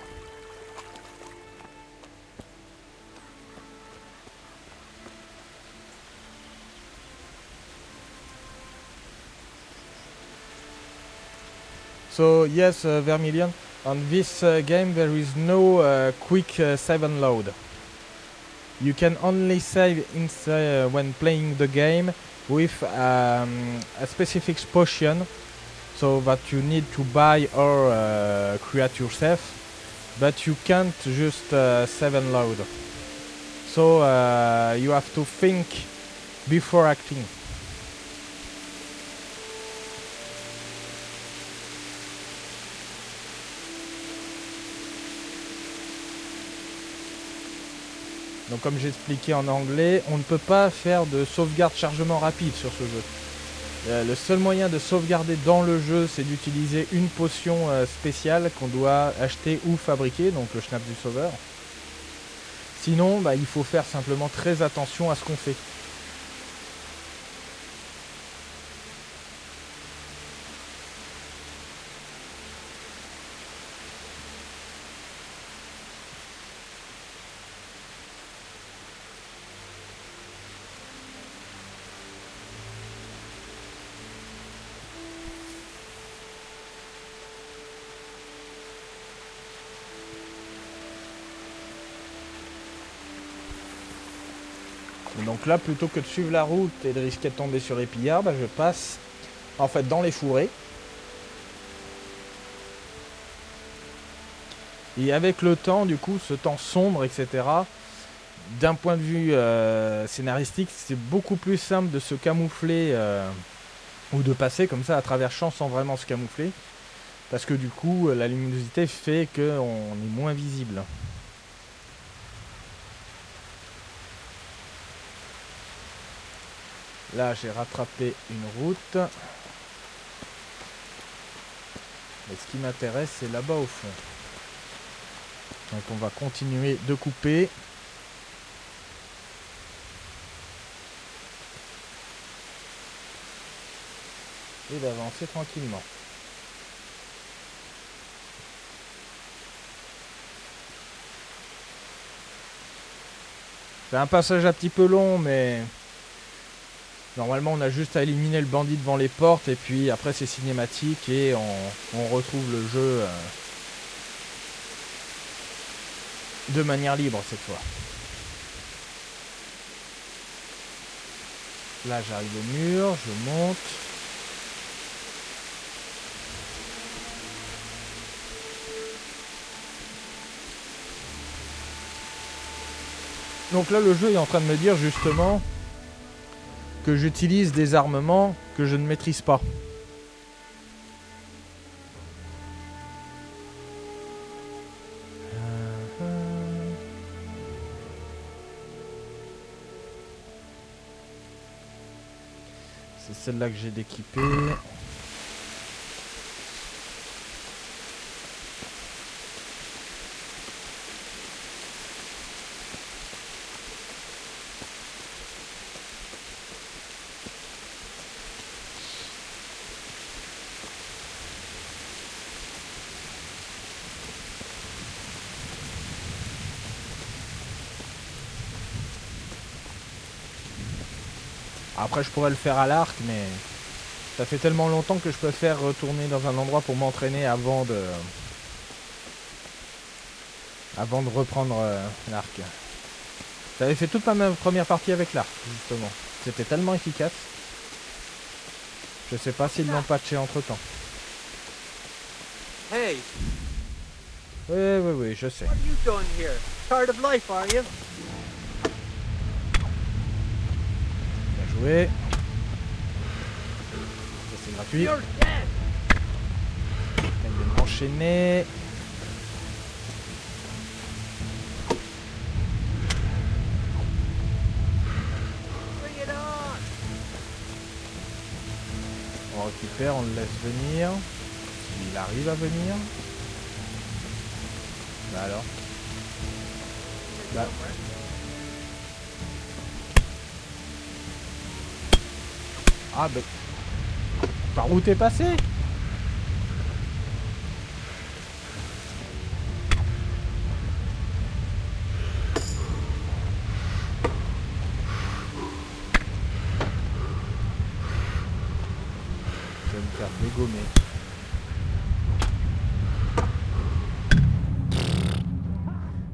Speaker 1: So yes, Vermilion, on this game there is no quick save and load. You can only save when playing the game with a specific potion, so that you need to buy or create yourself, but you can't just save and load. So you have to think before acting. Donc comme j'expliquais en anglais, on ne peut pas faire de sauvegarde chargement rapide sur ce jeu. Le seul moyen de sauvegarder dans le jeu, c'est d'utiliser une potion spéciale qu'on doit acheter ou fabriquer, donc le schnapp du sauveur. Sinon, il faut faire simplement très attention à ce qu'on fait. Donc là, plutôt que de suivre la route et de risquer de tomber sur les pillards, je passe en fait dans les fourrés. Et avec le temps, du coup, ce temps sombre, etc., d'un point de vue scénaristique, c'est beaucoup plus simple de se camoufler ou de passer comme ça à travers champs sans vraiment se camoufler. Parce que du coup, la luminosité fait qu'on est moins visible. Là, j'ai rattrapé une route. Mais ce qui m'intéresse, c'est là-bas au fond. Donc on va continuer de couper. Et d'avancer tranquillement. C'est un passage un petit peu long, mais... Normalement, on a juste à éliminer le bandit devant les portes et puis après c'est cinématique et on retrouve le jeu de manière libre cette fois. Là, j'arrive au mur, je monte. Donc là, le jeu est en train de me dire justement que j'utilise des armements que je ne maîtrise pas. C'est celle-là que j'ai d'équiper. Après, je pourrais le faire à l'arc, mais ça fait tellement longtemps que je préfère retourner dans un endroit pour m'entraîner avant de reprendre l'arc. J'avais fait toute ma première partie avec l'arc, justement. C'était tellement efficace. Je sais pas s'ils l'ont patché entre temps.
Speaker 6: Hey,
Speaker 1: Oui, je sais.
Speaker 6: what are you doing here? Tired of life, are you?
Speaker 1: Bien joué. Ça c'est gratuit.
Speaker 6: You're dead.
Speaker 1: Il vient de m'enchaîner.
Speaker 6: Bring it on.
Speaker 1: On récupère, on le laisse venir. S'il arrive à venir. Bah alors. Bah. Ah bah. Par où t'es passé? Je vais me faire dégommer.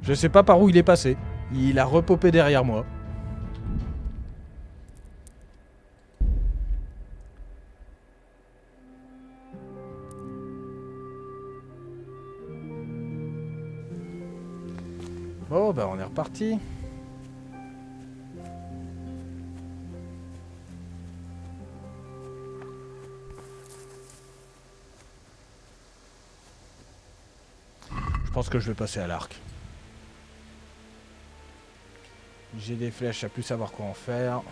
Speaker 1: Je sais pas par où il est passé. Il a repopé derrière moi. Bon, bah on est reparti. Je pense que je vais passer à l'arc. J'ai des flèches à plus savoir quoi en faire.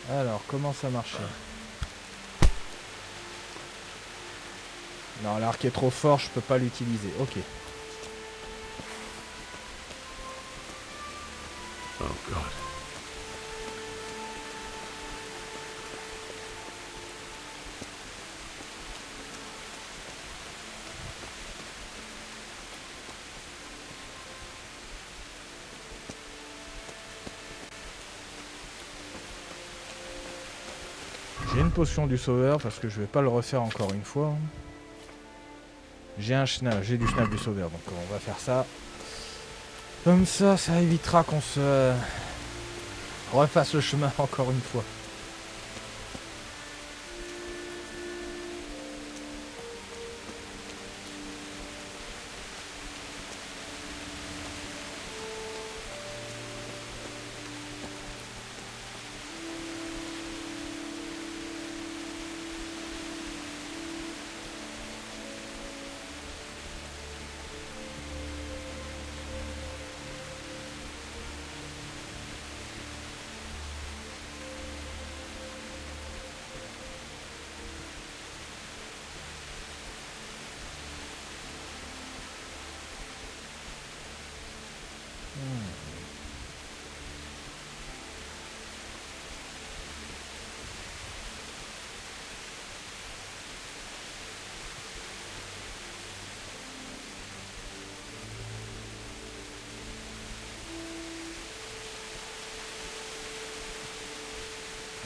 Speaker 1: Alors, comment ça marchait? Non, l'arc est trop fort, je peux pas l'utiliser. Ok.
Speaker 3: Oh God.
Speaker 1: J'ai une potion du sauveur parce que je vais pas le refaire encore une fois. J'ai un schnapp, j'ai du schnapp du sauveur, donc on va faire ça. Comme ça, ça évitera qu'on se refasse le chemin encore une fois.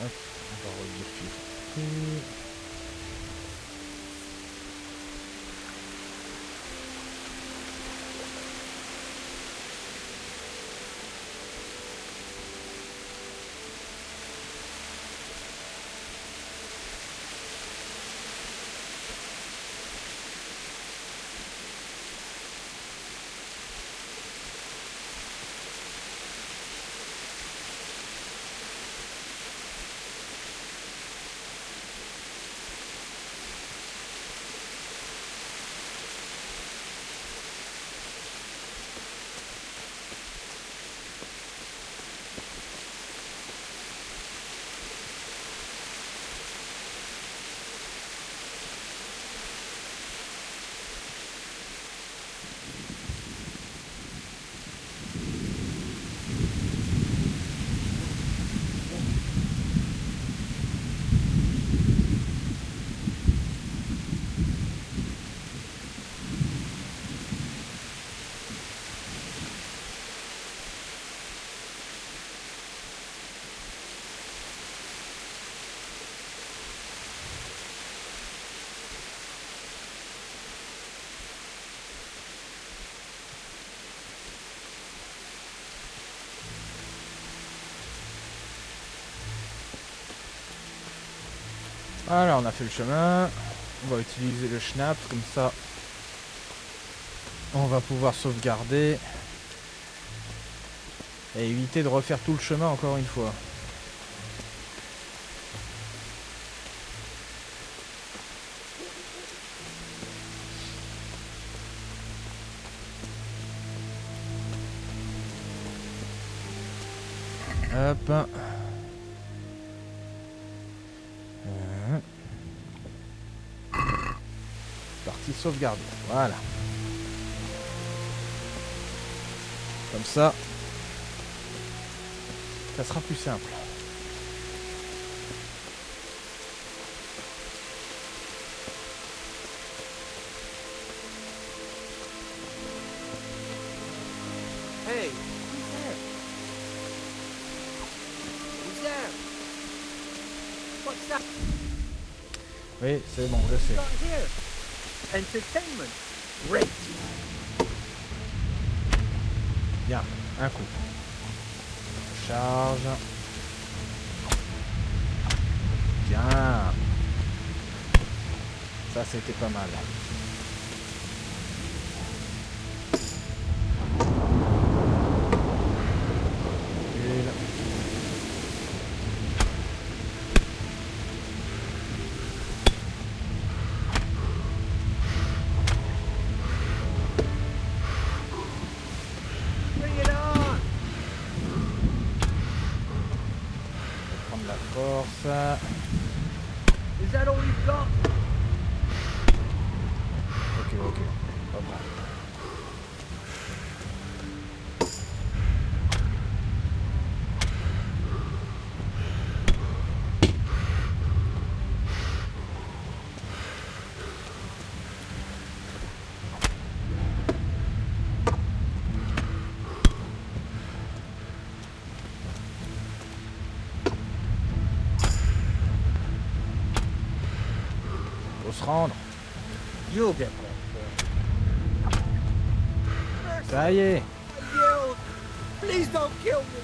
Speaker 1: Hop, on va redire Alors on a fait le chemin. On va utiliser le schnapp comme ça. On va pouvoir sauvegarder. Et éviter de refaire tout le chemin encore une fois. Hop. Partie sauvegarder. Voilà. Comme ça sera plus simple.
Speaker 6: Hey, who's there? Who's there? What's that?
Speaker 1: Oui, c'est bon, je sais.
Speaker 6: Got here? Entertainment. Great.
Speaker 1: Bien, un coup. Charge. Bien. Ça, c'était pas mal.
Speaker 6: Bring it on.
Speaker 1: Prendre la force.
Speaker 6: Is that all you've got?
Speaker 1: Ok. Pas mal. Faut se rendre.
Speaker 6: You'll get one.
Speaker 1: Ça y est.
Speaker 6: I yelled. Please don't kill me.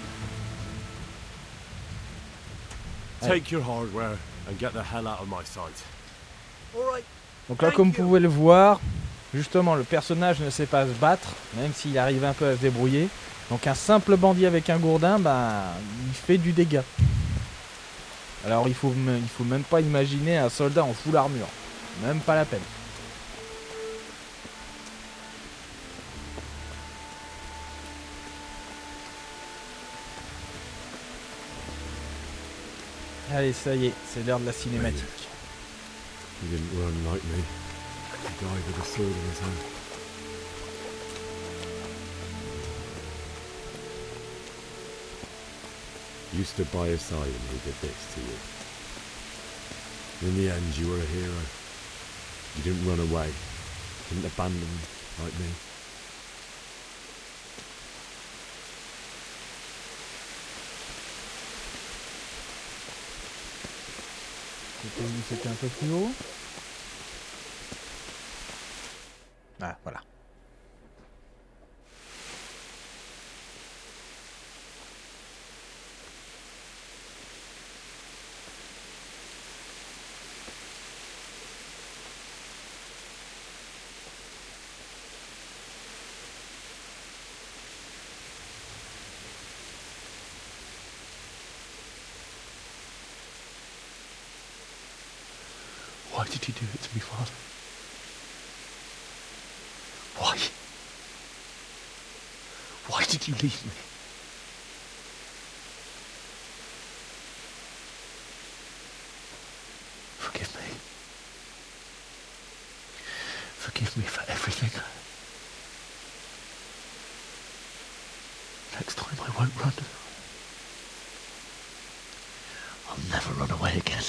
Speaker 3: Take your hardware and get the hell out of my sight.
Speaker 6: All right.
Speaker 1: Donc là, comme vous pouvez le voir, justement, le personnage ne sait pas se battre, même s'il arrive un peu à se débrouiller. Donc un simple bandit avec un gourdin, il fait du dégât. Alors il faut même pas imaginer un soldat en full armure. Même pas la peine. Allez, ça y est, c'est l'heure de la cinématique.
Speaker 3: He didn't run like me. He died with a sword in his hand. You stood by his side and he did this to you. In the end, you were a hero. You didn't run away. Didn't abandon like me.
Speaker 1: C'était un peu plus haut. Ah, voilà.
Speaker 3: Why did you do it to me, Father? Why? Why did you leave me? Forgive me. Forgive me for everything. Next time I won't run. I'll never run away again.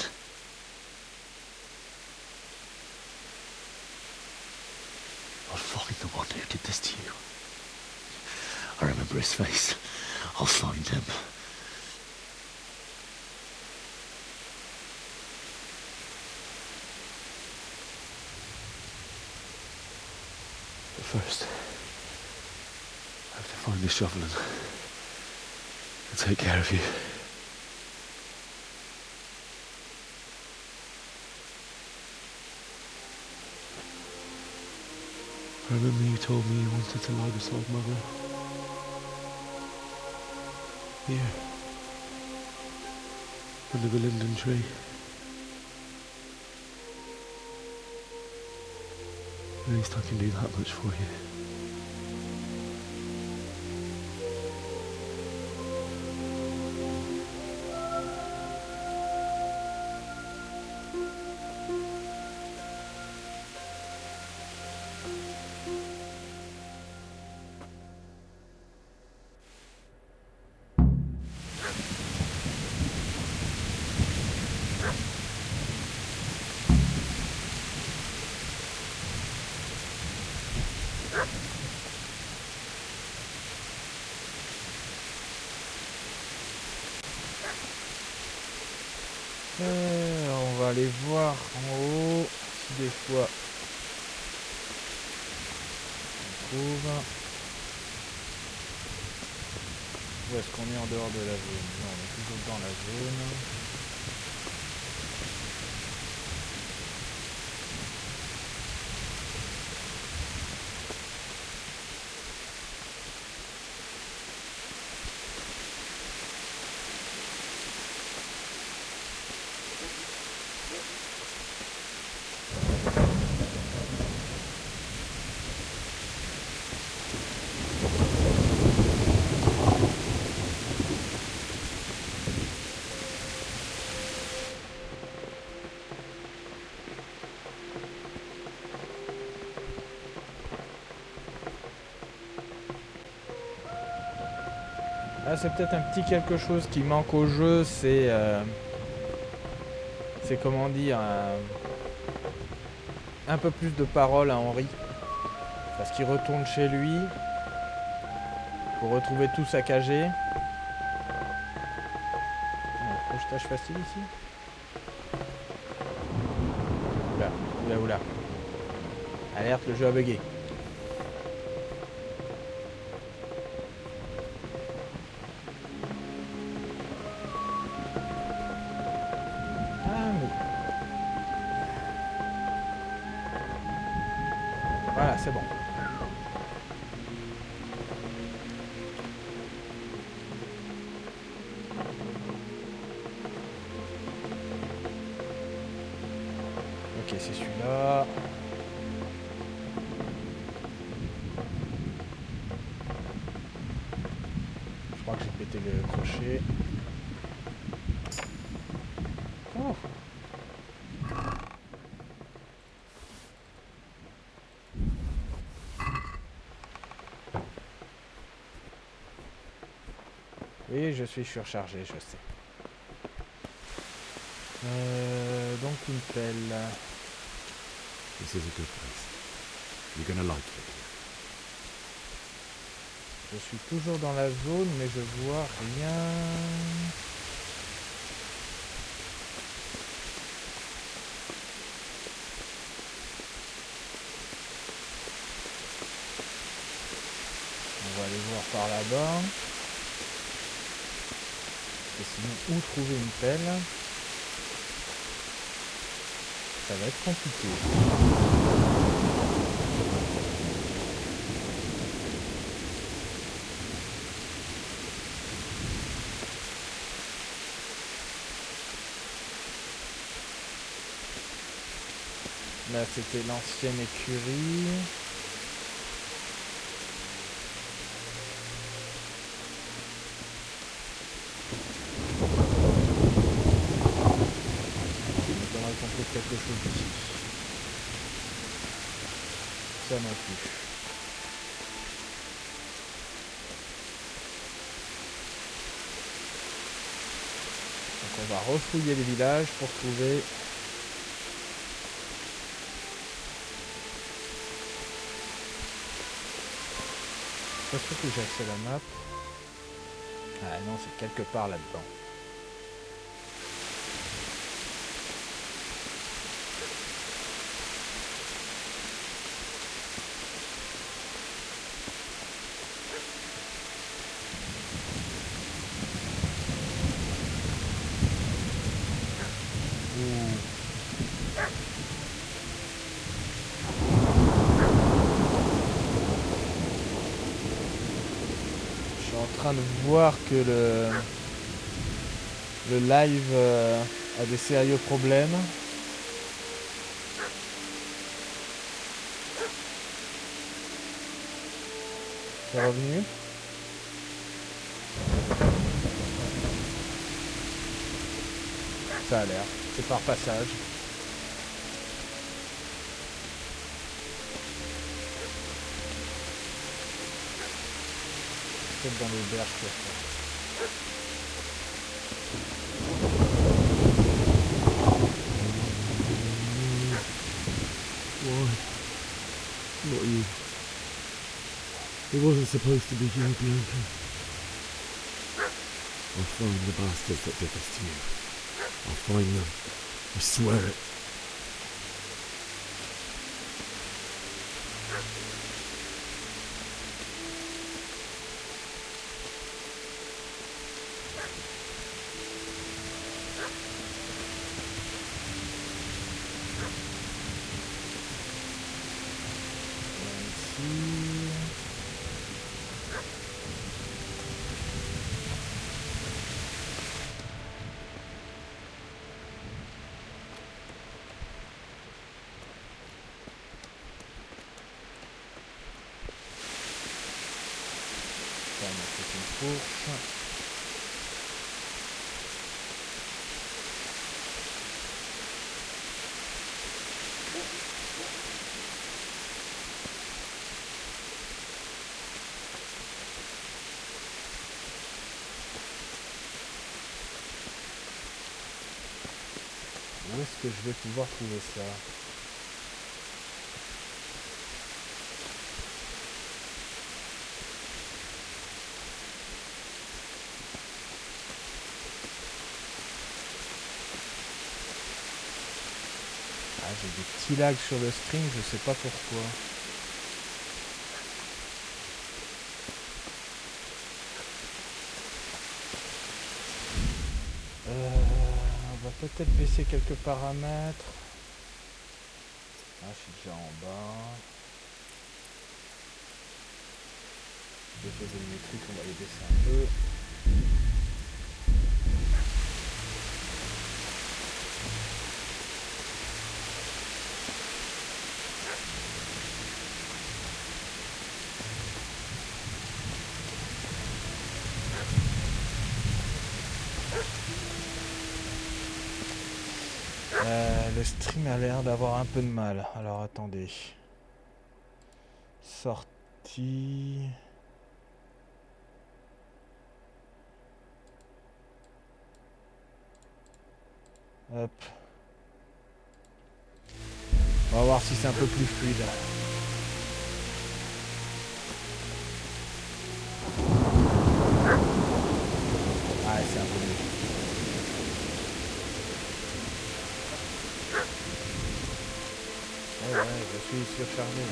Speaker 3: I'll find the one who did this to you. I remember his face. I'll find him. But first, I have to find the shovel and take care of you. I remember you told me you wanted to log us old mother. Here. Under the linden tree. At least I can do that much for you.
Speaker 1: On va aller voir en haut si des fois on trouve. Où est-ce qu'on est en dehors de la zone? Non, on est toujours dans la zone. Ah, c'est peut-être un petit quelque chose qui manque au jeu, c'est comment dire, un peu plus de paroles à Henri. Parce qu'il retourne chez lui pour retrouver tout saccagé. Projetage facile ici. Oula, oula, oula. Alerte, le jeu a bugué. Voilà, c'est bon. Ok, c'est celui-là. Je crois que j'ai pété le crochet. Oh. Oui, je suis surchargé, je sais. Donc une pelle.
Speaker 3: This is a good place. You're gonna like it.
Speaker 1: Je suis toujours dans la zone, mais je vois rien. On va aller voir par là-bas. Et sinon, où trouver une pelle? Ça va être compliqué. Là, c'était l'ancienne écurie. On trouve quelque chose ici. Ça non plus. Donc on va refouiller les villages pour trouver. Pas sûr que j'ai accès à la map. Ah non, c'est quelque part là-dedans. train de voir que le live a des sérieux problèmes. C'est revenu. Ça a l'air. C'est par passage. Peut-être dans l'auberge.
Speaker 3: Why? Not you. It wasn't supposed to be you, Bianca. I'll find the bastards that did this to you. I'll find them. I swear it.
Speaker 1: Où est-ce que je vais pouvoir trouver ça? Ah, j'ai des petits lags sur le stream, je sais pas pourquoi. On va peut-être baisser quelques paramètres. Ah, je suis déjà en bas. Les volumétriques, on va les baisser un peu. Le stream a l'air d'avoir un peu de mal. Alors attendez. Sortie. Hop. On va voir si c'est un peu plus fluide. Ah, c'est un peu mieux. Ouais, je suis surchargé.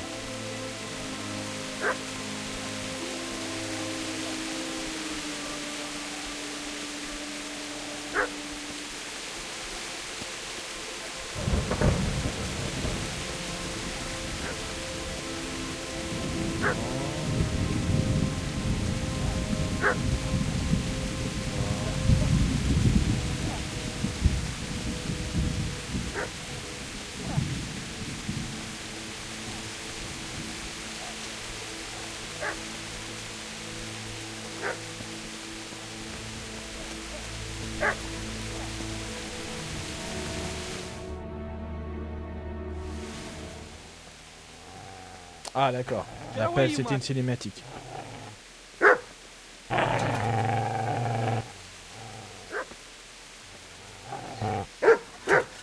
Speaker 1: Ah d'accord, l'appel c'était une cinématique.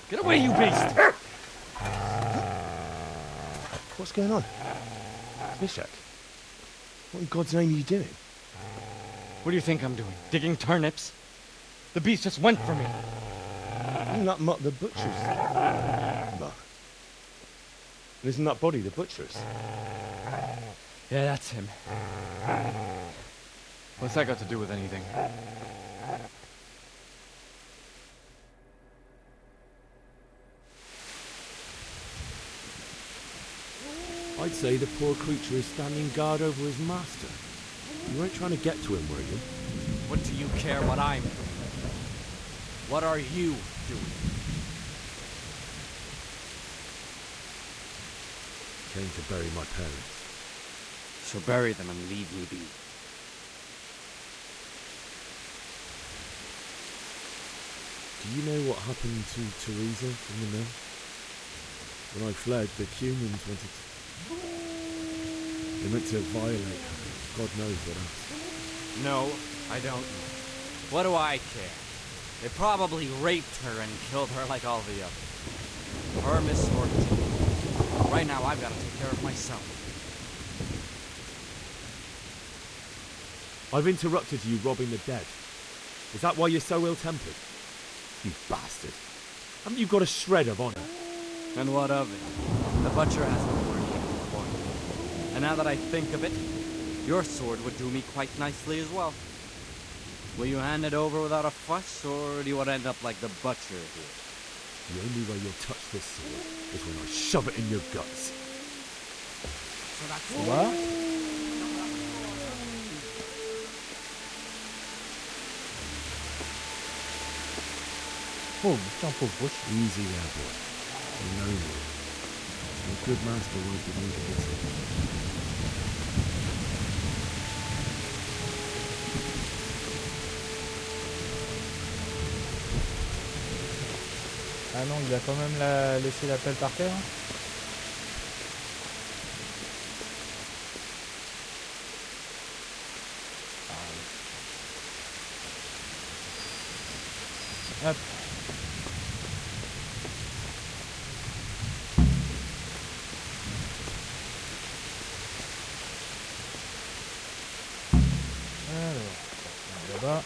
Speaker 6: Get away, you beast!
Speaker 5: What's going on? Mishak, what in God's name are you doing?
Speaker 6: What do you think I'm doing? Digging turnips? The beast just went for me.
Speaker 5: Isn't that Mutt the butcher's? No. And isn't that body the butcher's?
Speaker 6: Yeah, that's him. What's that got to do with anything?
Speaker 3: I'd say the poor creature is standing guard over his master. You weren't trying to get to him, were you?
Speaker 7: What do you care what I'm doing? What are you doing?
Speaker 3: Came to bury my parents.
Speaker 7: So bury them and leave me be.
Speaker 3: Do you know what happened to Teresa from the mill? When I fled, the humans wanted to... They meant to violate her. God knows what else.
Speaker 7: No, I don't know. What do I care? They probably raped her and killed her like all the others. Her misfortune. Right now, I've got to take care of myself.
Speaker 3: I've interrupted you robbing the dead. Is that why you're so ill-tempered? You bastard. Haven't you got a shred of honour?
Speaker 7: And what of it? The butcher hasn't worked for me. And now that I think of it, your sword would do me quite nicely as well. Will you hand it over without a fuss, or do you want to end up like the butcher here?
Speaker 3: The only way you'll touch this sword is when I shove it in your guts.
Speaker 7: So that's
Speaker 1: What? Oh, putain, pauvre rocher.
Speaker 3: Easy there, boy. You know me. Your good master won't be moving this.
Speaker 1: Ah non, il a quand même laissé la pelle par terre. Hop. Alors, là-bas.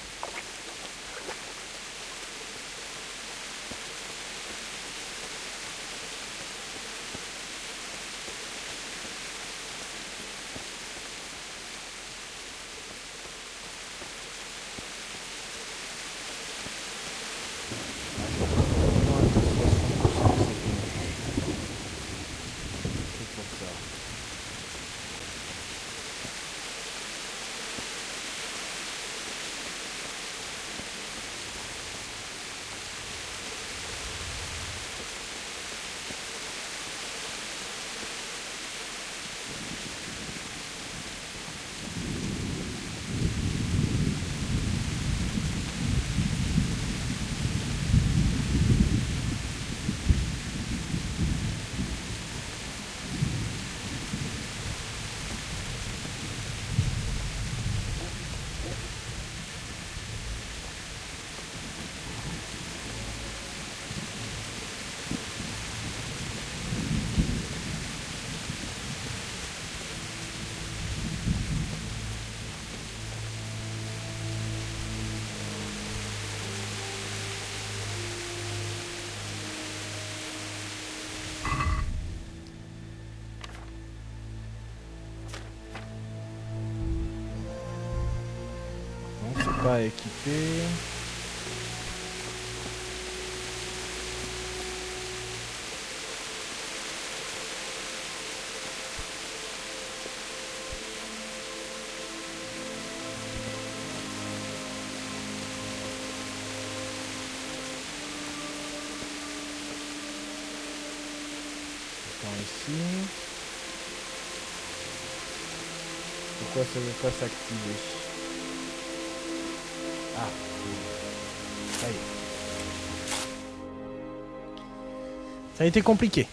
Speaker 1: Pas équipé. Attends ici. Pourquoi ça veut pas s'activer? Ah, ça y est. Ça a été compliqué.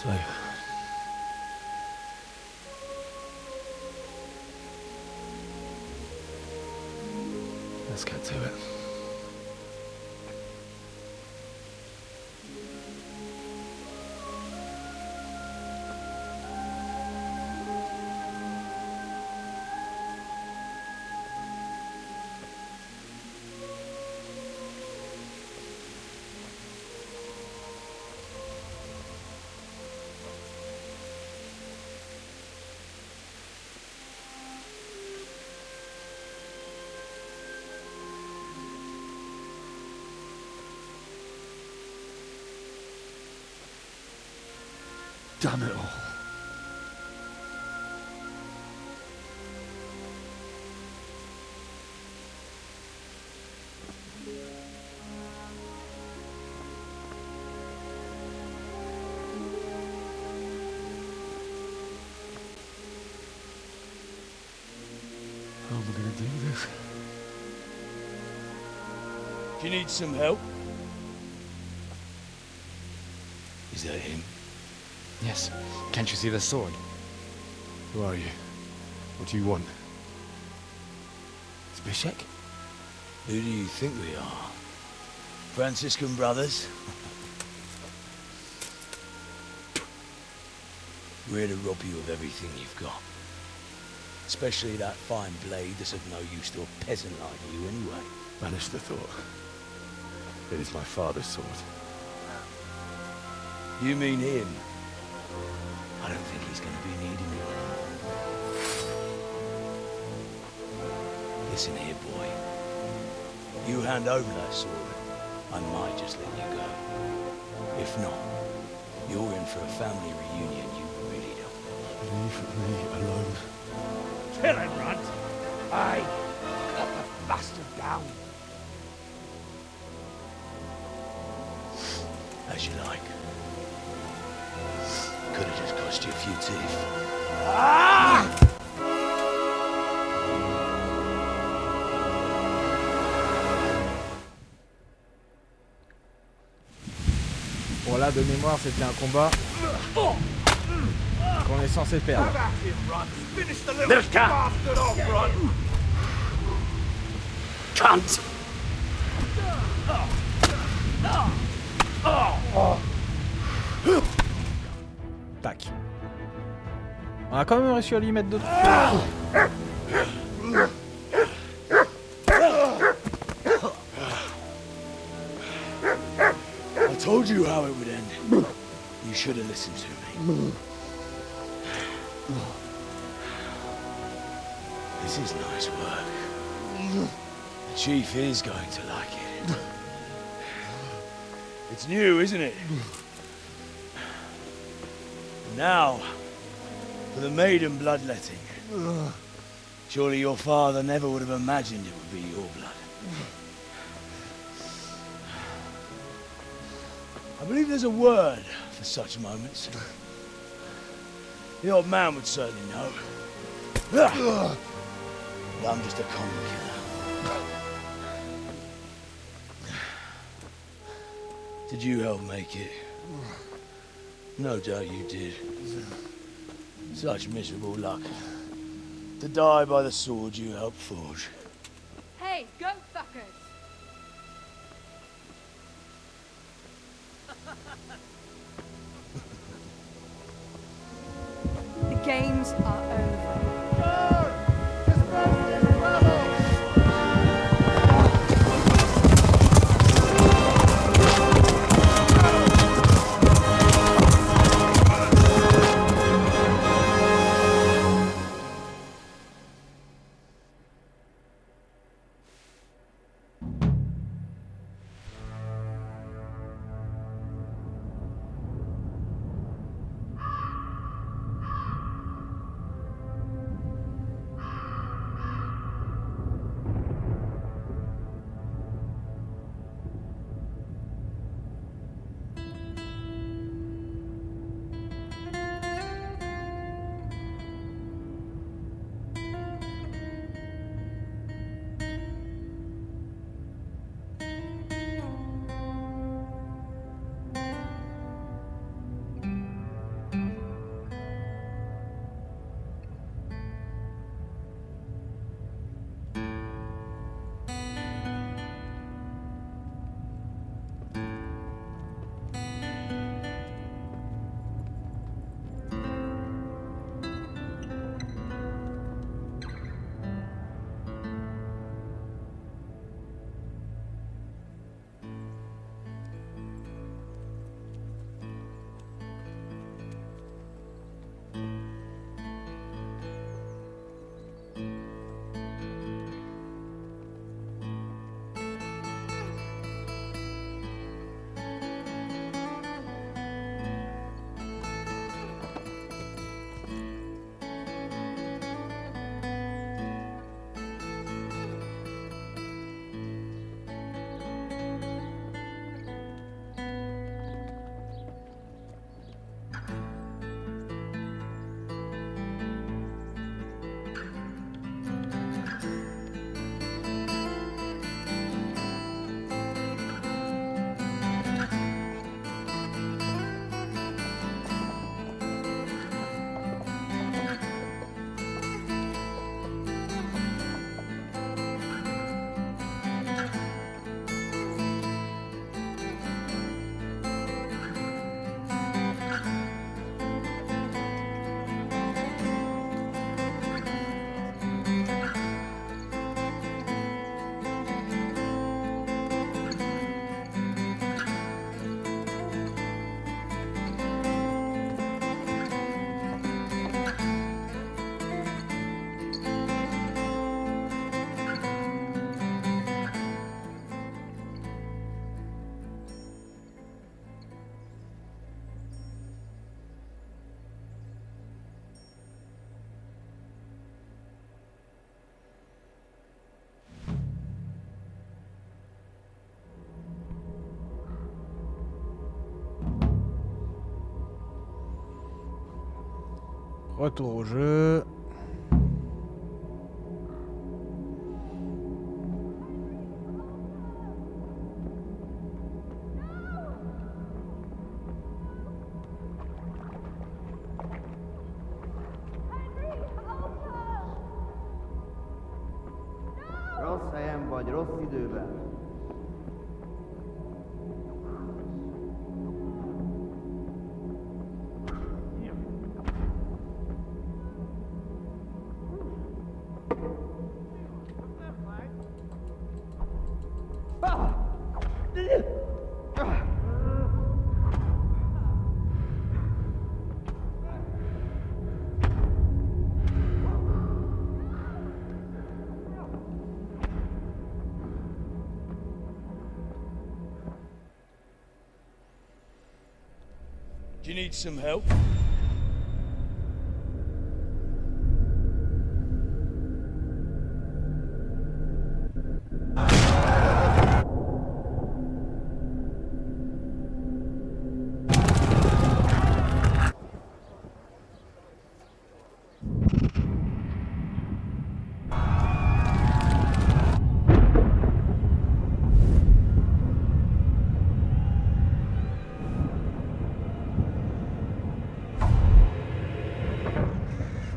Speaker 1: So let's get to it.
Speaker 5: Damn it all. How am I going to do this?
Speaker 8: Do you need some help? Is that him?
Speaker 9: Yes. Can't you see the sword?
Speaker 5: Who are you? What do you want?
Speaker 9: Zbyszek?
Speaker 8: Who do you think we are? Franciscan brothers? We're here to rob you of everything you've got. Especially that fine blade that's of no use to a peasant like you anyway.
Speaker 5: Banish the thought. It is my father's sword.
Speaker 8: You mean him? I don't think he's going to be needing it. Listen here, boy. You hand over that sword, I might just let you go. If not, you're in for a family reunion you really don't.
Speaker 5: Leave me alone.
Speaker 6: Kill him, Runt! Aye! Cut the bastard down!
Speaker 8: As you like. Could have just cost you a few teeth.
Speaker 1: Bon là de mémoire c'était un combat qu'on est censé perdre.
Speaker 6: Little cat!
Speaker 8: Cunt!
Speaker 1: Tac. On a quand même réussi à lui mettre d'autres coups.
Speaker 8: I told you how it would end. You should have listened to me. This is nice work. The chief is going to like it. It's new, isn't it? Now, for the maiden bloodletting. Surely your father never would have imagined it would be your blood. I believe there's a word for such moments. The old man would certainly know. But I'm just a common killer. Did you help make it? No doubt you did. Such miserable luck. To die by the sword you helped forge.
Speaker 10: Hey, go fuckers! The games are over.
Speaker 1: retour au jeu.
Speaker 11: Rossz helyen vagy, rossz időben.
Speaker 8: Do you need some help?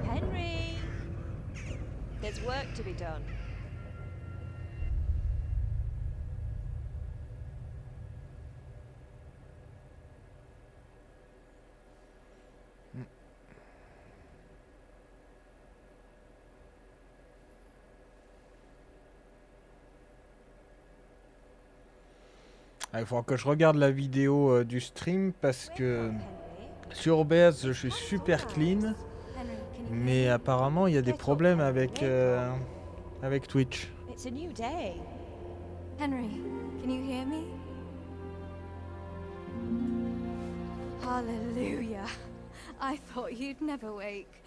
Speaker 12: Henry! There's work to be done.
Speaker 1: Il faudra que je regarde la vidéo du stream parce que sur OBS je suis super clean, mais apparemment il y a des problèmes avec Twitch.
Speaker 12: It's a new day.
Speaker 10: Henry, can you hear me? Hallelujah. I thought you'd never wake.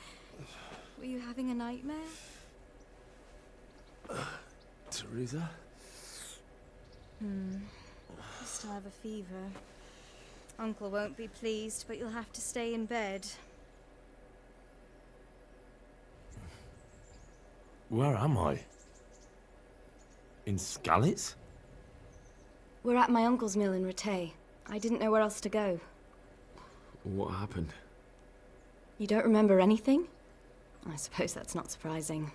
Speaker 10: Were you having a nightmare?
Speaker 3: Teresa?
Speaker 10: You still have a fever. Uncle won't be pleased, but you'll have to stay in bed.
Speaker 3: Where am I? In Skalitz?
Speaker 10: We're at my uncle's mill in Rattay. I didn't know where else to go.
Speaker 3: What happened?
Speaker 10: You don't remember anything? I suppose that's not surprising.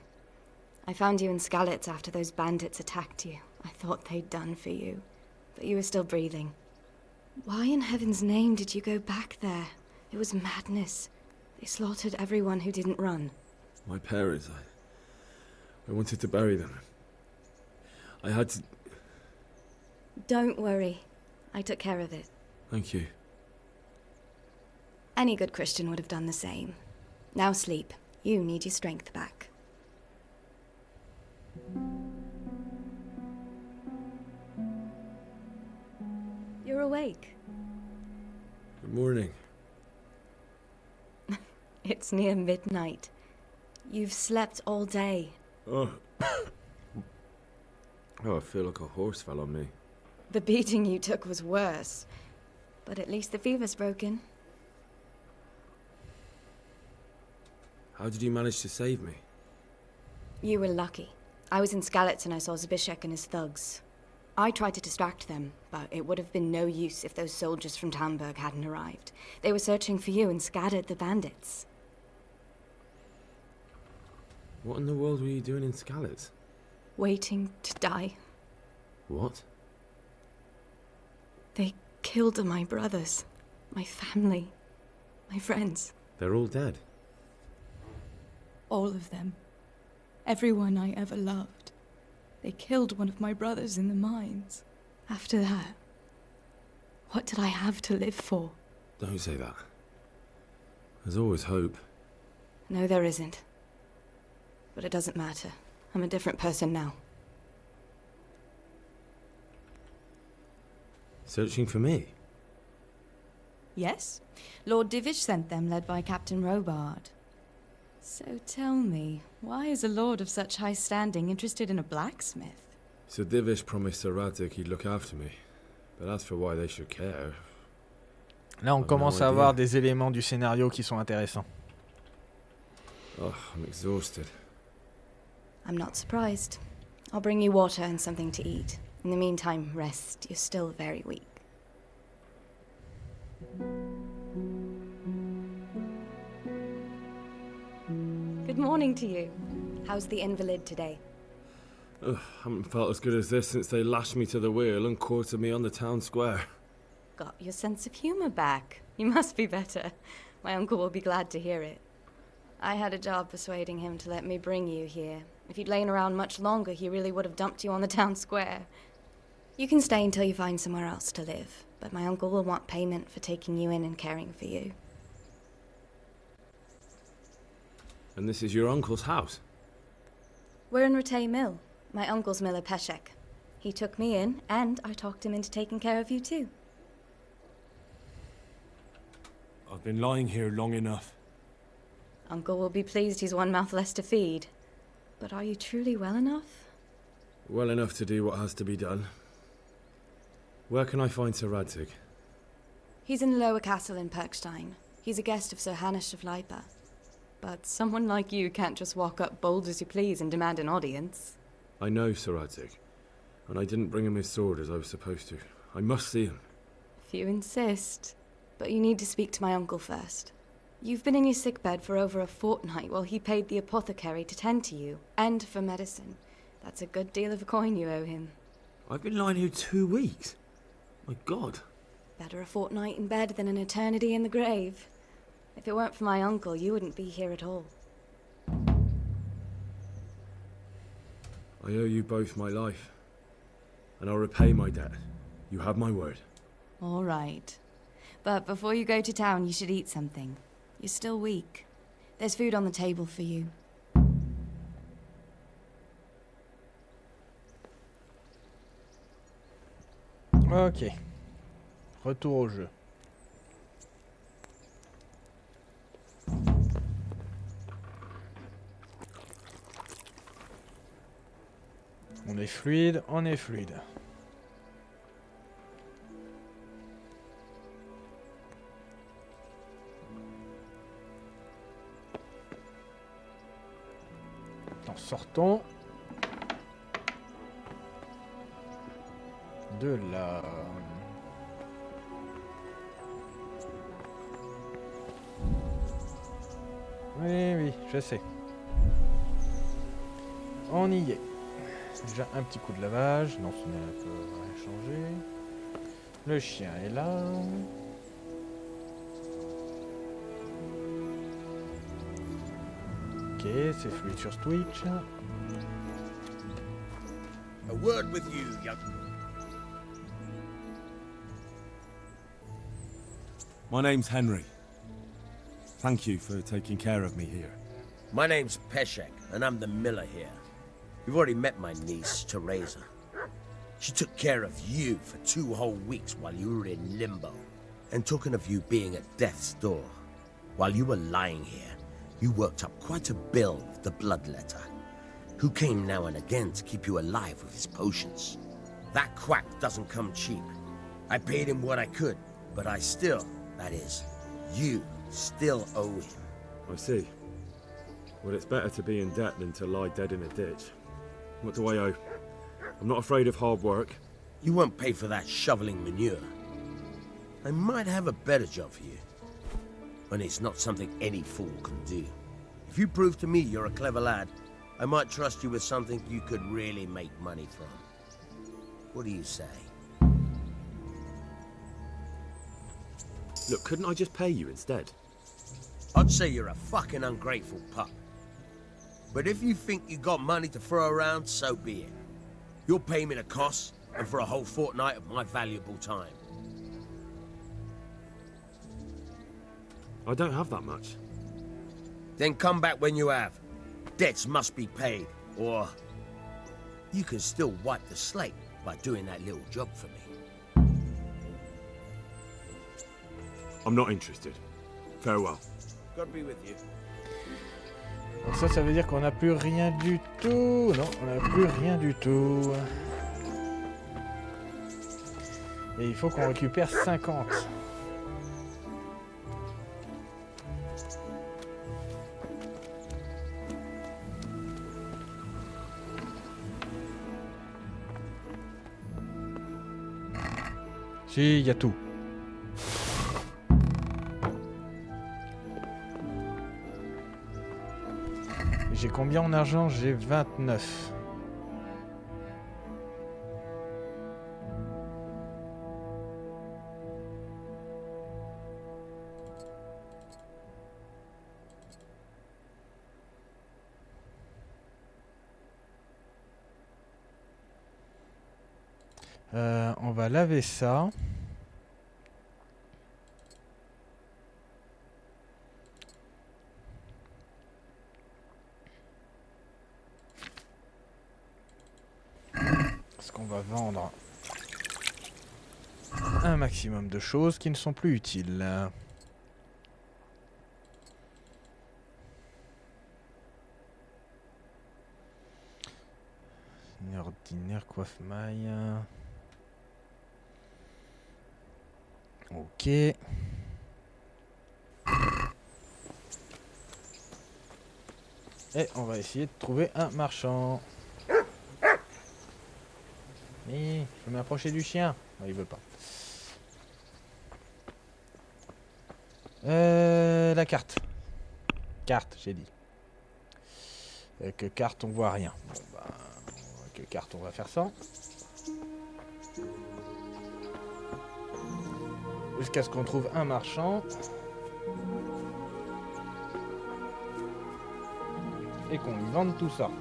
Speaker 10: I found you in Skalitz after those bandits attacked you. I thought they'd done for you, but you were still breathing. Why in heaven's name did you go back there? It was madness. They slaughtered everyone who didn't run.
Speaker 3: My parents, I wanted to bury them. I had to...
Speaker 10: Don't worry. I took care of it.
Speaker 3: Thank you.
Speaker 10: Any good Christian would have done the same. Now sleep. You need your strength back. You're awake.
Speaker 3: Good morning.
Speaker 10: It's near midnight. You've slept all day.
Speaker 3: Oh. Oh, I feel like a horse fell on me.
Speaker 10: The beating you took was worse. But at least the fever's broken.
Speaker 3: How did you manage to save me?
Speaker 10: You were lucky. I was in Skalitz and I saw Zbyszek and his thugs. I tried to distract them, but it would have been no use if those soldiers from Talmberg hadn't arrived. They were searching for you and scattered the bandits.
Speaker 3: What in the world were you doing in Skalitz?
Speaker 10: Waiting to die.
Speaker 3: What?
Speaker 10: They killed my brothers, my family, my friends.
Speaker 3: They're all dead.
Speaker 10: All of them. Everyone I ever loved. They killed one of my brothers in the mines. After that, what did I have to live for?
Speaker 3: Don't say that. There's always hope.
Speaker 10: No, there isn't. But it doesn't matter. I'm a different person now.
Speaker 3: Searching for me?
Speaker 10: Yes. Lord Divish sent them, led by Captain Robard. So tell me, why is a lord of such high standing interested in a blacksmith?
Speaker 3: So Divish promised Sir Radek he'd look after me. But as for why they should care...
Speaker 1: Là, on commence à avoir des éléments du scénario qui sont intéressants.
Speaker 3: Oh, I'm exhausted.
Speaker 10: I'm not surprised. I'll bring you water and something to eat. In the meantime, rest. You're still very weak. Good morning to you. How's the invalid today?
Speaker 3: Ugh, haven't felt as good as this since they lashed me to the wheel and quartered me on the town square.
Speaker 10: Got your sense of humor back. You must be better. My uncle will be glad to hear it. I had a job persuading him to let me bring you here. If you'd lain around much longer, he really would have dumped you on the town square. You can stay until you find somewhere else to live, but my uncle will want payment for taking you in and caring for you.
Speaker 3: And this is your uncle's house?
Speaker 10: We're in Rattay Mill. My uncle's miller Peshek. He took me in, and I talked him into taking care of you too.
Speaker 5: I've been lying here long enough.
Speaker 10: Uncle will be pleased he's one mouth less to feed. But are you truly well enough?
Speaker 3: Well enough to do what has to be done. Where can I find Sir Radzig?
Speaker 10: He's in the lower castle in Perkstein. He's a guest of Sir Hanush of Leipa. But someone like you can't just walk up bold as you please and demand an audience.
Speaker 3: I know Sir Radzig, and I didn't bring him his sword as I was supposed to. I must see him.
Speaker 10: If you insist. But you need to speak to my uncle first. You've been in your sickbed for over a fortnight while he paid the apothecary to tend to you, and for medicine. That's a good deal of a coin you owe him.
Speaker 3: I've been lying here 2 weeks. My God.
Speaker 10: Better a fortnight in bed than an eternity in the grave. If it weren't for my uncle, you wouldn't be here at all.
Speaker 3: I owe you both my life, and I'll repay my debt. You have my word.
Speaker 10: All right. But before you go to town, you should eat something. You're still weak. There's food on the table for you.
Speaker 1: Ok. Retour au jeu. On est fluide, on est fluide. Sortons de là. Oui, je sais. On y est. Déjà un petit coup de lavage. Non, ce n'est rien changé. Le chien est là. Ok, c'est fluide sur Twitch.
Speaker 4: A word with you, young...
Speaker 5: My name's Henry. Thank you for taking care of me here.
Speaker 4: My name's Peshek, and I'm the miller here. You've already met my niece, Teresa. She took care of you for 2 whole weeks while you were in limbo. And talking of you being at death's door, while you were lying here, you worked up quite a bill with the bloodletter, who came now and again to keep you alive with his potions. That quack doesn't come cheap. I paid him what I could, but I still, that is, you still owe him.
Speaker 3: I see. Well, it's better to be in debt than to lie dead in a ditch. What do I owe? I'm not afraid of hard work.
Speaker 4: You won't pay for that shoveling manure. I might have a better job for you. And it's not something any fool can do. If you prove to me you're a clever lad, I might trust you with something you could really make money from. What do you say?
Speaker 3: Look, couldn't I just pay you instead?
Speaker 4: I'd say you're a fucking ungrateful pup. But if you think you got money to throw around, so be it. You'll pay me the costs, and for a whole fortnight of my valuable time.
Speaker 3: I don't have that much.
Speaker 4: Then come back when you have. Debts must be paid, or you can still wipe the slate by doing that little job for me.
Speaker 3: I'm not interested. Farewell.
Speaker 4: God be with you.
Speaker 1: Donc ça veut dire qu'on n'a plus rien du tout. Non, on n'a plus rien du tout. Et il faut qu'on récupère 50. Si, il y a tout. J'ai combien en argent? J'ai 29. On va laver ça. Parce qu'on va vendre un maximum de choses qui ne sont plus utiles. Une ordinaire coiffe-maille. Ok. Et on va essayer de trouver un marchand. Oui, je vais m'approcher du chien. Non, il veut pas. La carte. Carte, j'ai dit. Avec carte, on voit rien. Bon, bah, avec carte, on va faire ça. Jusqu'à ce qu'on trouve un marchand. Et qu'on lui vende tout ça.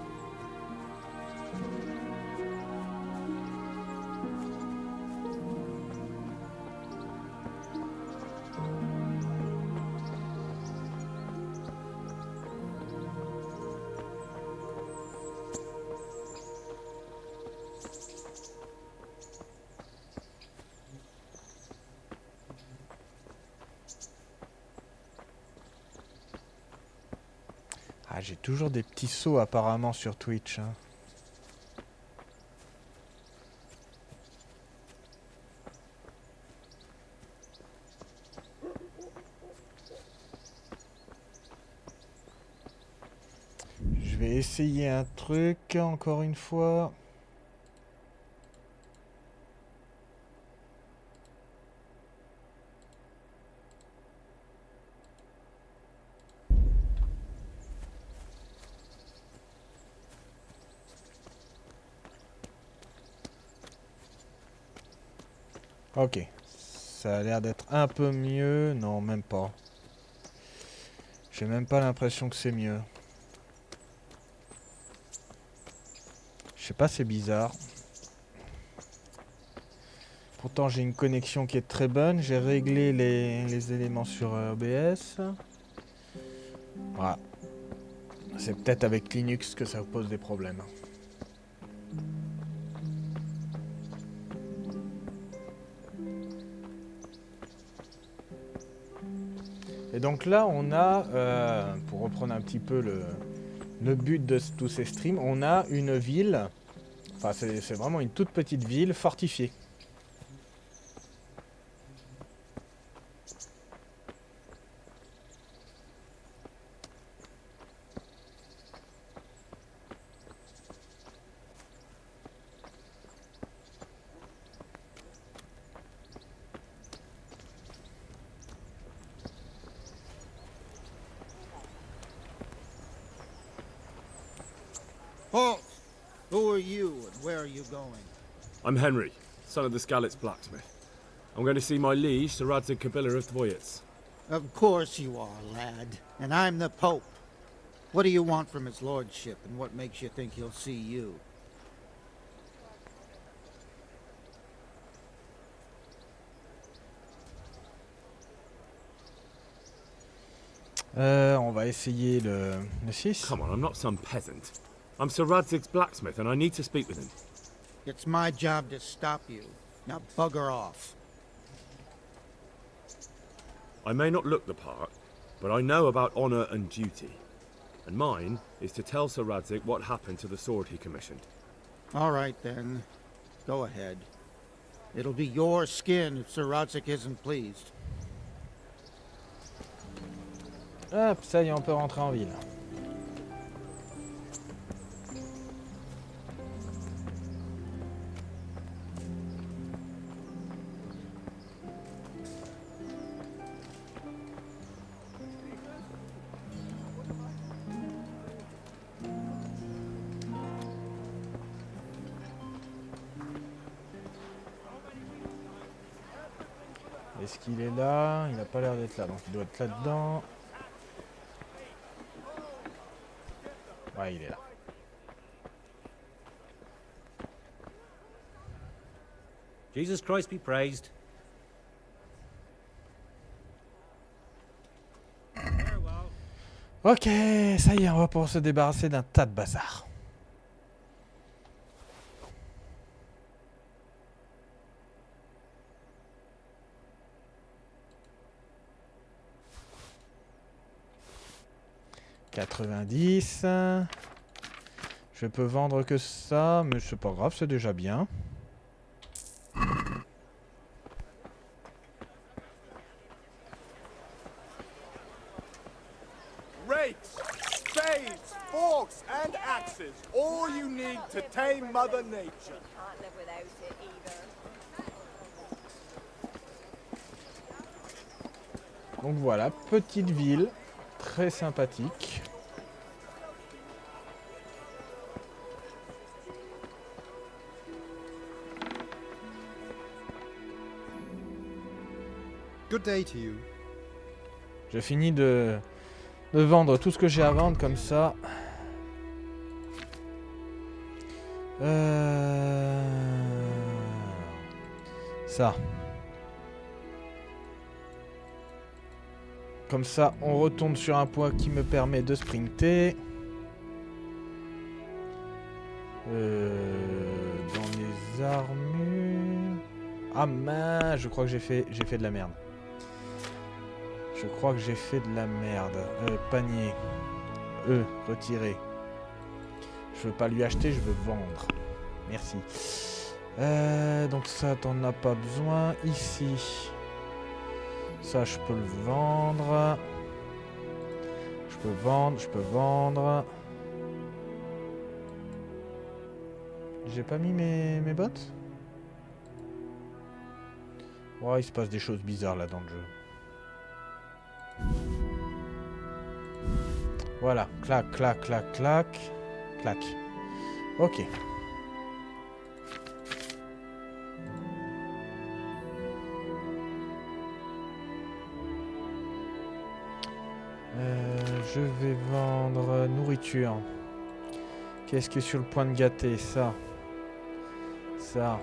Speaker 1: Ah, j'ai toujours des petits sauts apparemment sur Twitch. Hein. Je vais essayer un truc encore une fois. Ok, ça a l'air d'être un peu mieux. Non, même pas. J'ai même pas l'impression que c'est mieux. Je sais pas, c'est bizarre. Pourtant, j'ai une connexion qui est très bonne. J'ai réglé les éléments sur OBS. Voilà. C'est peut-être avec Linux que ça pose des problèmes. Et donc là, on a, pour reprendre un petit peu le but de tous ces streams, on a une ville, enfin c'est vraiment une toute petite ville fortifiée.
Speaker 13: Halt! Who are you and where are you going?
Speaker 3: I'm Henry, son of the Skalitz blacksmith. I'm going to see my liege, Sir Radzig Kabila of Dvoyets.
Speaker 13: Of course you are, lad. And I'm the Pope. What do you want from his lordship, and what makes you think he'll see you?
Speaker 1: On va essayer le 6.
Speaker 3: Come on, I'm not some peasant. I'm Sir Radzig's blacksmith and I need to speak with him.
Speaker 13: It's my job to stop you. Now bugger off.
Speaker 3: I may not look the part, but I know about honor and duty. And mine is to tell Sir Radzig what happened to the sword he commissioned.
Speaker 13: All right, then. Go ahead. It'll be your skin if Sir Radzig isn't pleased.
Speaker 1: Hop, ça y est, on peut rentrer en ville. Est-ce qu'il est là? Il n'a pas l'air d'être là, donc il doit être là-dedans. Ouais, il est là.
Speaker 6: Jesus Christ be praised.
Speaker 1: Ok, ça y est, on va pouvoir se débarrasser d'un tas de bazar. « 90. Je peux vendre que ça, mais c'est pas grave, c'est déjà bien.
Speaker 14: Rakes, spades, forks, and axes. All you need to tame Mother Nature.
Speaker 12: Can't live without it either.
Speaker 1: Donc voilà, petite ville, très sympathique.
Speaker 15: Good day to you.
Speaker 1: Je finis de vendre tout ce que j'ai à vendre comme ça. Ça. Comme ça, on retourne sur un point qui me permet de sprinter. Dans les armures... Ah mince, je crois que j'ai fait de la merde. Je crois que j'ai fait de la merde. Panier. Retirer. Je veux pas lui acheter, je veux vendre. Merci. Donc ça, t'en as pas besoin. Ici. Ça, je peux le vendre. Je peux vendre. J'ai pas mis mes bottes? Ouais, il se passe des choses bizarres là dans le jeu. Voilà, clac, clac, clac, clac, clac. Ok. Je vais vendre nourriture. Qu'est-ce qui est sur le point de gâter? Ça. Ça.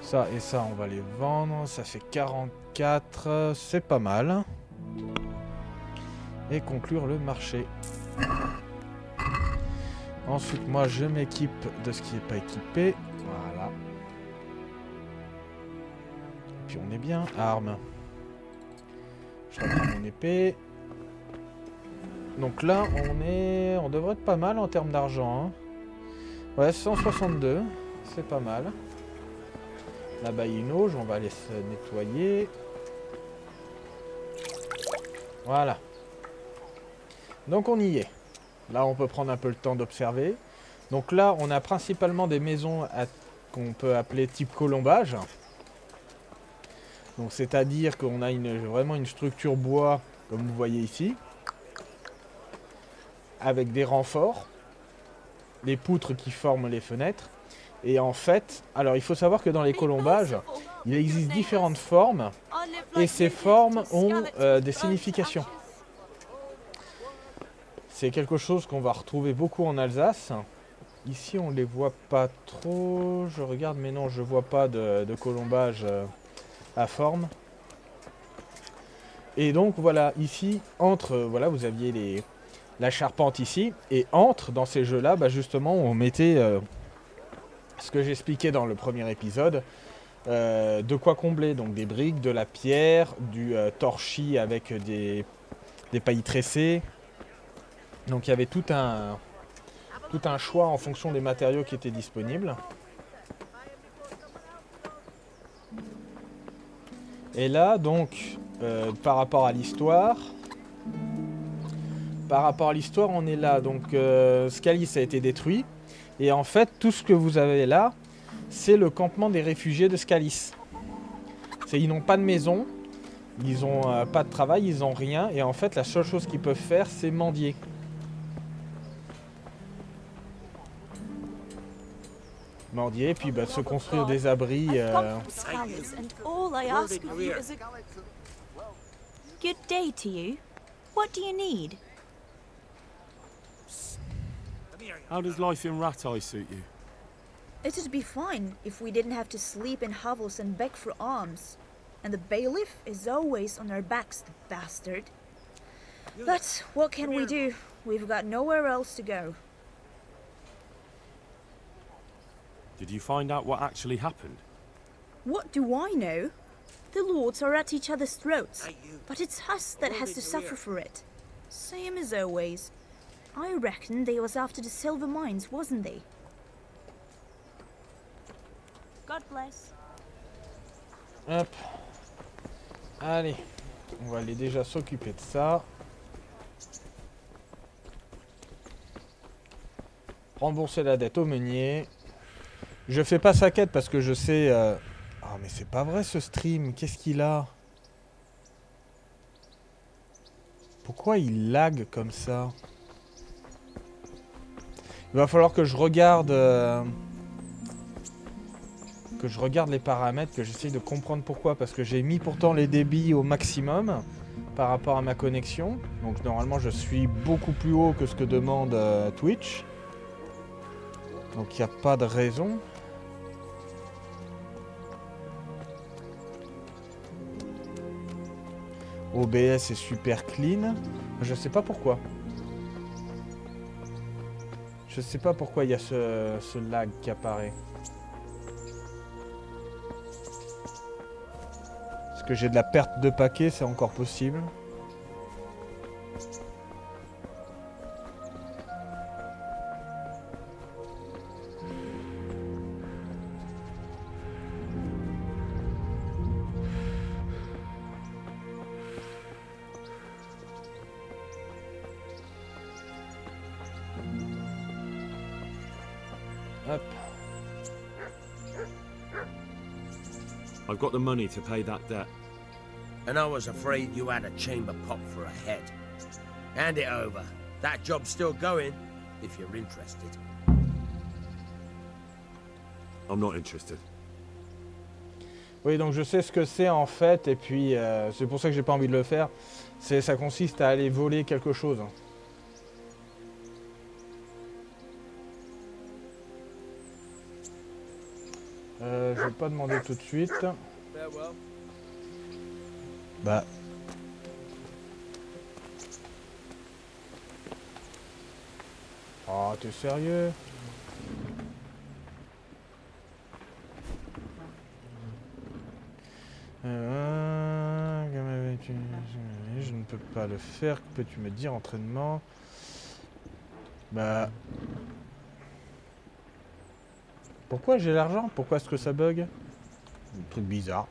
Speaker 1: Ça et ça, on va les vendre. Ça fait 44. C'est pas mal. Et conclure le marché. Ensuite, moi, je m'équipe de ce qui n'est pas équipé. Voilà. Et puis, on est bien. Armes. Je reprends mon épée. Donc là, on devrait être pas mal en termes d'argent. Hein. Ouais, 162. C'est pas mal. Là-bas, il y a une auge. On va aller se nettoyer. Voilà. Donc, on y est. Là, on peut prendre un peu le temps d'observer. Donc là, on a principalement des maisons qu'on peut appeler type colombage. Donc, c'est-à-dire qu'on a vraiment une structure bois, comme vous voyez ici, avec des renforts, les poutres qui forment les fenêtres. Et en fait, alors il faut savoir que dans les colombages, il existe différentes formes, et ces formes ont des significations. C'est quelque chose qu'on va retrouver beaucoup en Alsace. Ici, on ne les voit pas trop. Je regarde, mais non, je ne vois pas de colombage à forme. Et donc, voilà, ici, voilà, vous aviez la charpente ici. Et dans ces jeux-là, bah, justement, on mettait ce que j'expliquais dans le premier épisode. De quoi combler. Donc, des briques, de la pierre, du torchis avec des pailles tressées. Donc il y avait tout un choix en fonction des matériaux qui étaient disponibles. Et là, donc, par rapport à l'histoire, on est là. Donc, Scalis a été détruit. Et en fait, tout ce que vous avez là, c'est le campement des réfugiés de Scalis. Ils n'ont pas de maison. Ils ont pas de travail, ils ont rien. Et en fait, la seule chose qu'ils peuvent faire, c'est mendier. Mendier, puis se construire des abris.
Speaker 15: Good day to you. What do you need?
Speaker 3: How does life in Rat Eye suit you?
Speaker 15: It'd be fine if we didn't have to sleep in hovels and beg for alms. And the bailiff is always on our backs, the bastard. But what can we do? We've got nowhere else to go.
Speaker 3: Did you find out what actually happened?
Speaker 15: What do I know? The lords are at each other's throats, but it's us that has to suffer for it. Same as always. I reckon they was after the silver mines, wasn't they? God bless.
Speaker 1: Hop. Allez. On va aller déjà s'occuper de ça. Rembourser la dette au meunier. Je fais pas sa quête parce que je sais... Ah mais c'est pas vrai ce stream. Qu'est-ce qu'il a? Pourquoi il lag comme ça? Il va falloir que je regarde... Que je regarde les paramètres, que j'essaye de comprendre pourquoi. Parce que j'ai mis pourtant les débits au maximum par rapport à ma connexion. Donc normalement je suis beaucoup plus haut que ce que demande Twitch. Donc il n'y a pas de raison. OBS est super clean. Je sais pas pourquoi. Je sais pas pourquoi il y a ce lag qui apparaît. Est-ce que j'ai de la perte de paquets? C'est encore possible. Hop.
Speaker 3: I've got the money to pay that debt.
Speaker 4: And I was afraid you had a chamber pop for a head. Hand it over. That job's still going, if you're interested.
Speaker 3: I'm not interested.
Speaker 1: Oui, donc je sais ce que c'est en fait, et puis c'est pour ça que j'ai pas envie de le faire. Ça consiste à aller voler quelque chose. Je vais pas demander tout de suite. Bah. Oh, t'es sérieux? Je ne peux pas le faire. Que peux-tu me dire? Entraînement. Bah. Pourquoi j'ai l'argent? Pourquoi est-ce que ça bug? Un truc bizarre.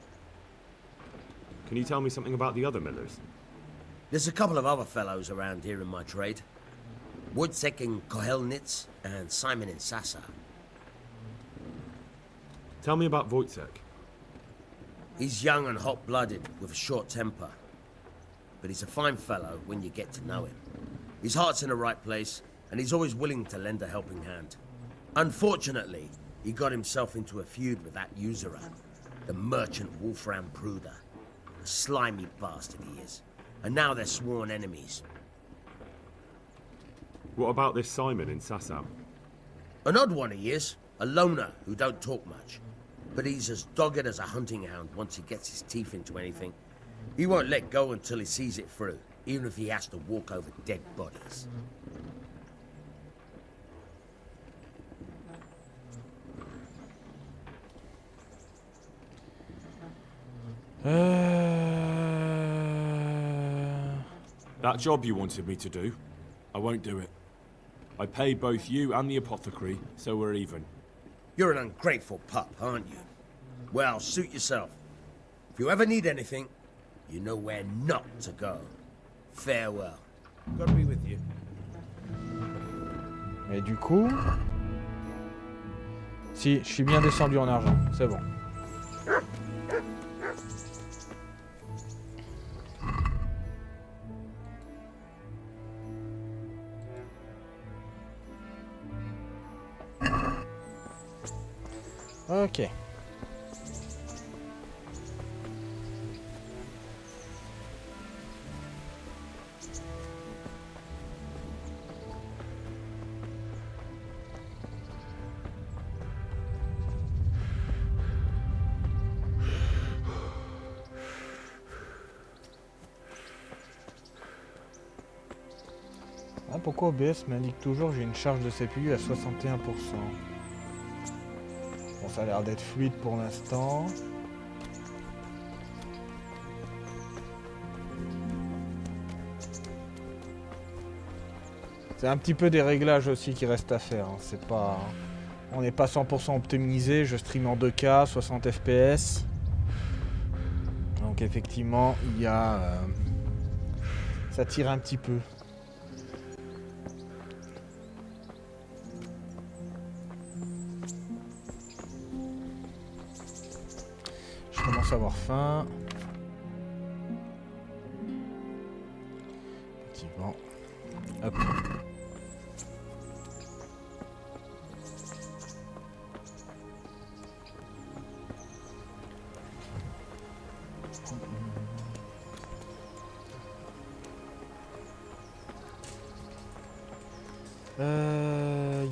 Speaker 3: Can you tell me something about the other millers?
Speaker 4: There's a couple of other fellows around here in my trade. Wojciech in Kohelnitz and Simon in Sasa.
Speaker 3: Tell me about Wojciech.
Speaker 4: He's young and hot-blooded, with a short temper. But he's a fine fellow when you get to know him. His heart's in the right place, and he's always willing to lend a helping hand. Unfortunately, he got himself into a feud with that usurer, the merchant Wolfram Pruder. A slimy bastard he is. And now they're sworn enemies.
Speaker 3: What about this Simon in Sasau?
Speaker 4: An odd one he is. A loner who don't talk much. But he's as dogged as a hunting hound once he gets his teeth into anything. He won't let go until he sees it through, even if he has to walk over dead bodies.
Speaker 3: That job you wanted me to do, I won't do it. I pay both you and the apothecary, so we're even.
Speaker 4: You're an ungrateful pup, aren't you? Well, suit yourself. If you ever need anything, you know where not to go. Farewell. God be with you.
Speaker 1: Et du coup... Si, je suis bien descendu en argent, c'est bon. Ok. Ah, pourquoi OBS m'indique toujours que j'ai une charge de CPU à 61%? Bon, ça a l'air d'être fluide pour l'instant. C'est un petit peu des réglages aussi qui restent à faire. Hein. C'est pas... On n'est pas 100% optimisé. Je stream en 2K, 60 FPS. Donc effectivement, il y a... ça tire un petit peu. Je commence à avoir faim. Effectivement. Hop.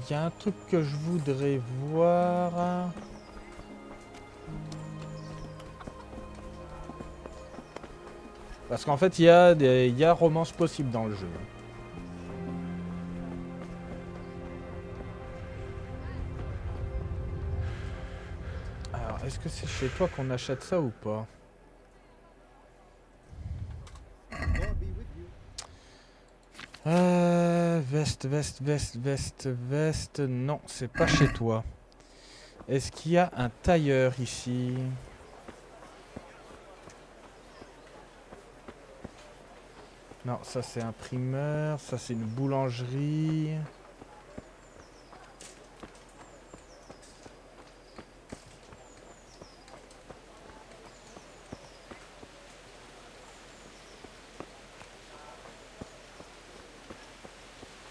Speaker 1: Y a un truc que je voudrais voir. Parce qu'en fait, il y a romance possible dans le jeu. Alors, est-ce que c'est chez toi qu'on achète ça ou pas? Veste. Non, c'est pas chez toi. Est-ce qu'il y a un tailleur ici? Non, ça c'est un primeur, ça c'est une boulangerie.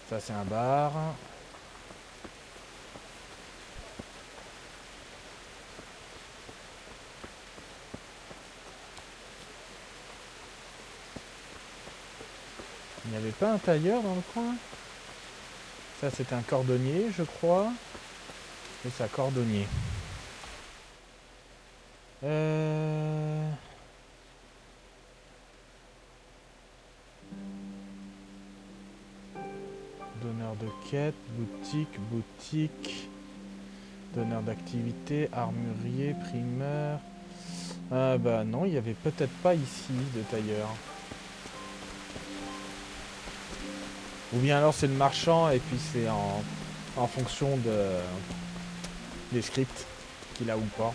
Speaker 1: Ça c'est un bar. Il n'y avait pas un tailleur dans le coin? Ça c'est un cordonnier je crois. Et c'est un cordonnier. Donneur de quête, boutique. Donneur d'activité, armurier, primeur. Ah bah non, il n'y avait peut-être pas ici de tailleur. Ou bien alors c'est le marchand et puis c'est en fonction des scripts qu'il a ou pas.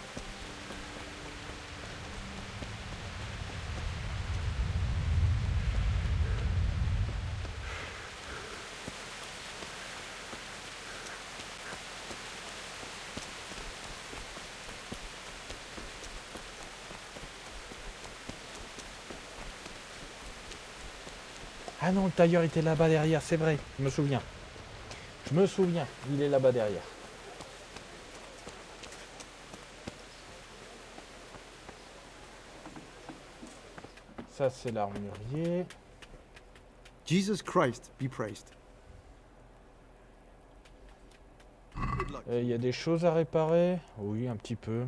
Speaker 1: Ah non, le tailleur était là-bas derrière, c'est vrai, je me souviens. Il est là-bas derrière. Ça, c'est l'armurier.
Speaker 16: Jesus Christ be praised.
Speaker 1: Il y a des choses à réparer? Oui, un petit peu.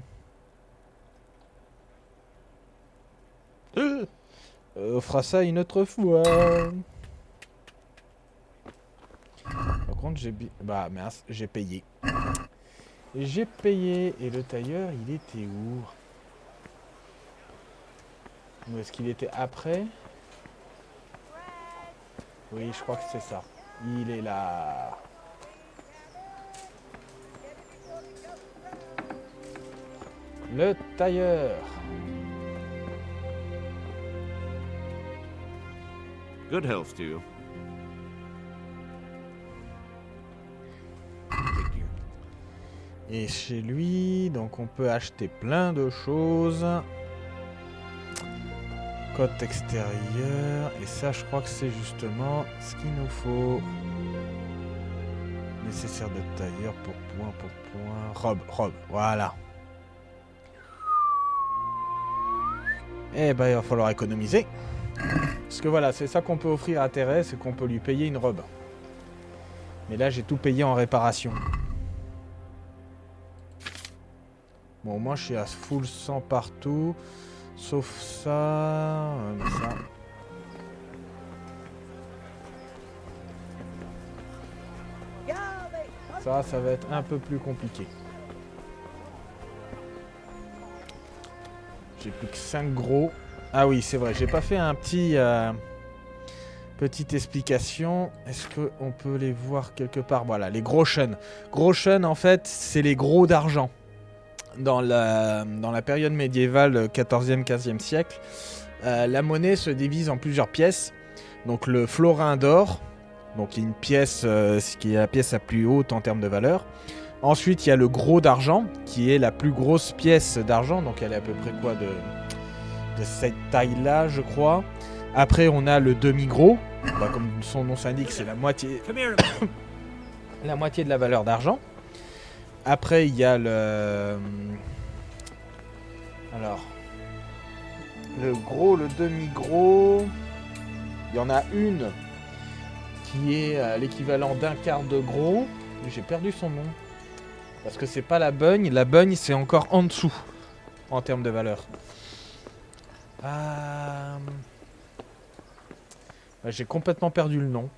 Speaker 1: On fera ça une autre fois. Par contre, bah mince, j'ai payé. Et le tailleur, il était où? Ou est-ce qu'il était après? Oui, je crois que c'est ça. Il est là. Le tailleur.
Speaker 2: Good health to you.
Speaker 1: Et chez lui, donc on peut acheter plein de choses. Côte extérieure. Et ça, je crois que c'est justement ce qu'il nous faut. Nécessaire de tailleur pour point. Robe, voilà. Eh ben, il va falloir économiser. Parce que voilà, c'est ça qu'on peut offrir à Thérèse, c'est qu'on peut lui payer une robe. Mais là, j'ai tout payé en réparation. Bon, moi, je suis à full 100 partout. Sauf ça... Ça va être un peu plus compliqué. J'ai plus que 5 gros. Ah oui, c'est vrai, j'ai pas fait un petit... petite explication. Est-ce qu'on peut les voir quelque part? Voilà, les groschen. Groschen, en fait, c'est les gros d'argent. Dans la période médiévale, 14e, 15e siècle, la monnaie se divise en plusieurs pièces. Donc le florin d'or, donc il y a une pièce, qui est la pièce la plus haute en termes de valeur. Ensuite, il y a le gros d'argent, qui est la plus grosse pièce d'argent. Donc elle est à peu près quoi de cette taille-là, je crois. Après, on a le demi-gros. Bah, comme son nom s'indique, c'est la moitié... la moitié de la valeur d'argent. Après, il y a le... Alors... Le gros, le demi-gros... Il y en a une qui est l'équivalent d'un quart de gros. J'ai perdu son nom. Parce que c'est pas la bugne. La bugne, c'est encore en dessous. En termes de valeur. J'ai complètement perdu le nom.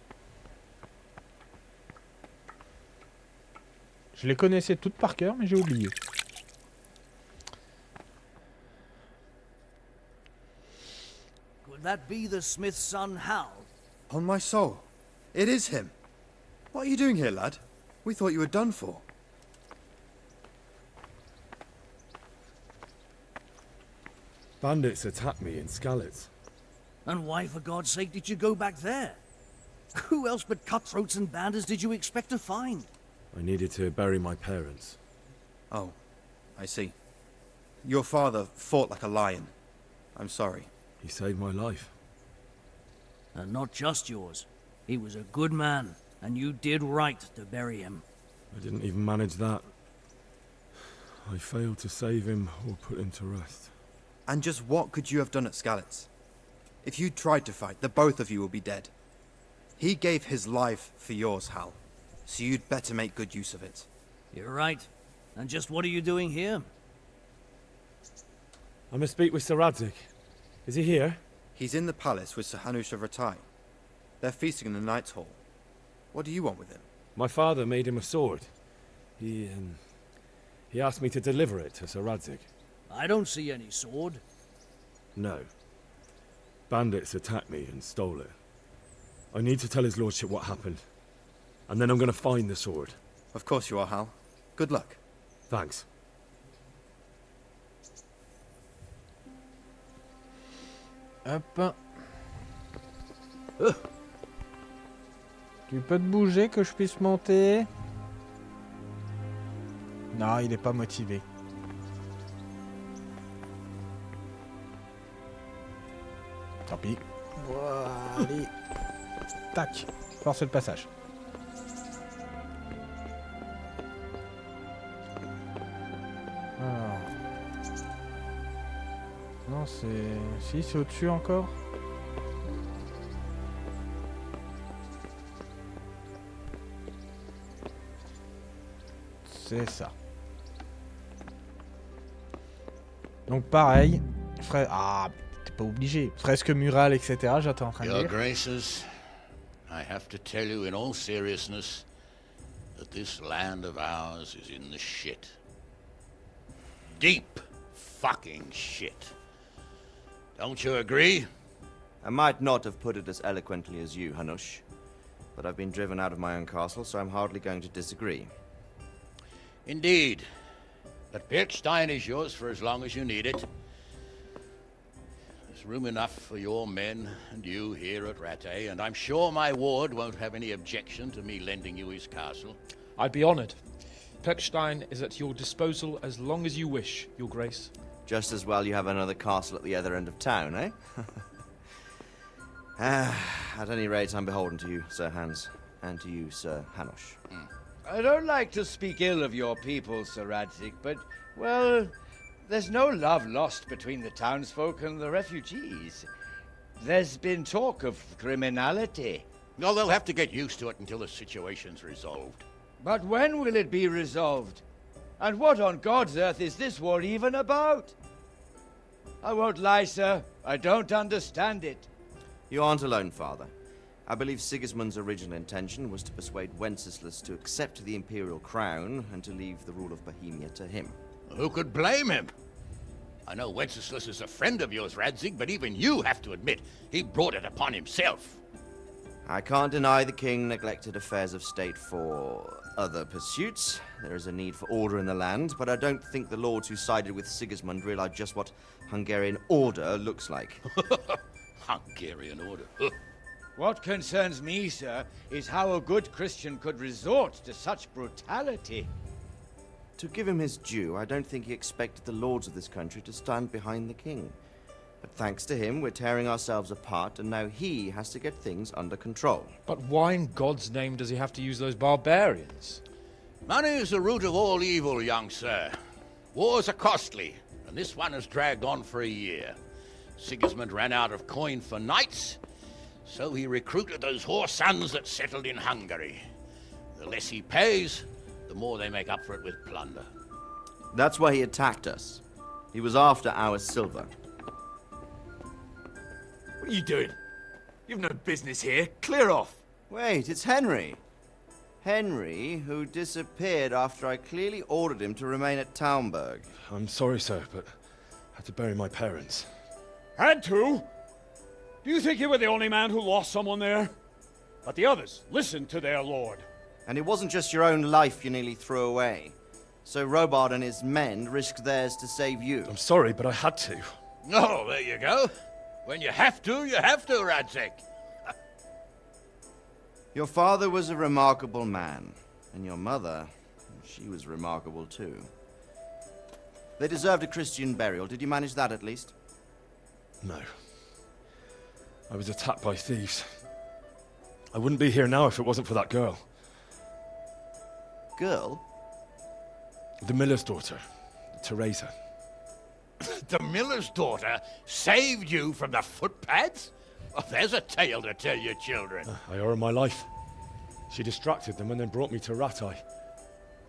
Speaker 1: Je les connaissais toutes par cœur, mais j'ai oublié.
Speaker 8: Could that be the smith's son, Hal?
Speaker 16: On my soul, it is him. What are you doing here, lad? We thought you were done for.
Speaker 3: Bandits attacked me in Skalitz.
Speaker 8: And why, for God's sake, did you go back there? Who else but cutthroats and bandits did you expect to find?
Speaker 3: I needed to bury my parents.
Speaker 16: Oh, I see. Your father fought like a lion. I'm sorry.
Speaker 3: He saved my life.
Speaker 8: And not just yours. He was a good man, and you did right to bury him.
Speaker 3: I didn't even manage that. I failed to save him or put him to rest.
Speaker 16: And just what could you have done at Skalitz? If you tried to fight, the both of you will be dead. He gave his life for yours, Hal. So you'd better make good use of it.
Speaker 8: You're right. And just what are you doing here?
Speaker 3: I must speak with Sir Radzig. Is he here?
Speaker 16: He's in the palace with Sir Hanush of Ratai. They're feasting in the Knight's Hall. What do you want with him?
Speaker 3: My father made him a sword. He asked me to deliver it to Sir Radzig.
Speaker 8: I don't see any sword.
Speaker 3: No. Bandits attacked me and stole it. I need to tell his lordship what happened. And then I'm going to find the sword.
Speaker 16: Of course you are, Hal. Good luck.
Speaker 3: Thanks.
Speaker 1: Hop. Tu peux te bouger que je puisse monter? Non, il est pas motivé. Tant pis. Voilà, allez. Tac. Force le passage. Alors. Non, c'est... Si, c'est au-dessus encore. C'est ça. Donc pareil. Ah, t'es pas obligé. Fresque murale, etc. J'étais en train de
Speaker 17: Your
Speaker 1: dire.
Speaker 17: Graces, I have to tell you in all seriousness that this land of ours is in the shit. Deep fucking shit. Don't you agree?
Speaker 11: I might not have put it as eloquently as you, Hanush, but I've been driven out of my own castle, so I'm hardly going to disagree.
Speaker 17: Indeed. But Pirkstein is yours for as long as you need it. There's room enough for your men and you here at Rattay, and I'm sure my ward won't have any objection to me lending you his castle.
Speaker 18: I'd be honored. Pirkstein is at your disposal as long as you wish, Your Grace.
Speaker 11: Just as well you have another castle at the other end of town, eh? At any rate, I'm beholden to you, Sir Hans, and to you, Sir Hanush.
Speaker 19: I don't like to speak ill of your people, Sir Radzig, but, well, There's no love lost between the townsfolk and the refugees. There's been talk of criminality.
Speaker 17: No, they'll have to get used to it until the situation's resolved.
Speaker 19: But when will it be resolved? And what on God's earth is this war even about? I won't lie, sir. I don't understand it.
Speaker 11: You aren't alone, Father. I believe Sigismund's original intention was to persuade Wenceslas to accept the imperial crown and to leave the rule of Bohemia to him.
Speaker 17: Who could blame him? I know Wenceslas is a friend of yours, Radzig, but even you have to admit he brought it upon himself.
Speaker 11: I can't deny the king neglected affairs of state for other pursuits. There is a need for order in the land, but I don't think the lords who sided with Sigismund realized just what Hungarian order looks like.
Speaker 17: Hungarian order?
Speaker 19: What concerns me, sir, is how a good Christian could resort to such brutality.
Speaker 11: To give him his due, I don't think he expected the lords of this country to stand behind the king. But thanks to him, we're tearing ourselves apart, and now he has to get things under control.
Speaker 18: But why in God's name does he have to use those barbarians?
Speaker 17: Money is the root of all evil, young sir. Wars are costly, and this one has dragged on for a year. Sigismund ran out of coin for knights, so he recruited those whore sons that settled in Hungary. The less he pays, the more they make up for it with plunder.
Speaker 11: That's why he attacked us. He was after our silver.
Speaker 8: What are you doing? You've no business here. Clear off.
Speaker 11: Wait, it's Henry. Henry, who disappeared after I clearly ordered him to remain at Taunberg.
Speaker 3: I'm sorry, sir, but I had to bury my parents.
Speaker 8: Had to? Do you think you were the only man who lost someone there? But the others listened to their lord.
Speaker 11: And it wasn't just your own life you nearly threw away. So Robard and his men risked theirs to save you.
Speaker 3: I'm sorry, but I had to.
Speaker 17: Oh, there you go. When you have to, Radzig.
Speaker 11: Your father was a remarkable man, and your mother, she was remarkable too. They deserved a Christian burial. Did you manage that at least?
Speaker 3: No. I was attacked by thieves. I wouldn't be here now if it wasn't for that girl.
Speaker 11: Girl?
Speaker 3: The miller's daughter, Teresa.
Speaker 17: The miller's daughter saved you from the footpads? Oh, there's a tale to tell your children.
Speaker 3: I owe her my life. She distracted them and then brought me to Rattay.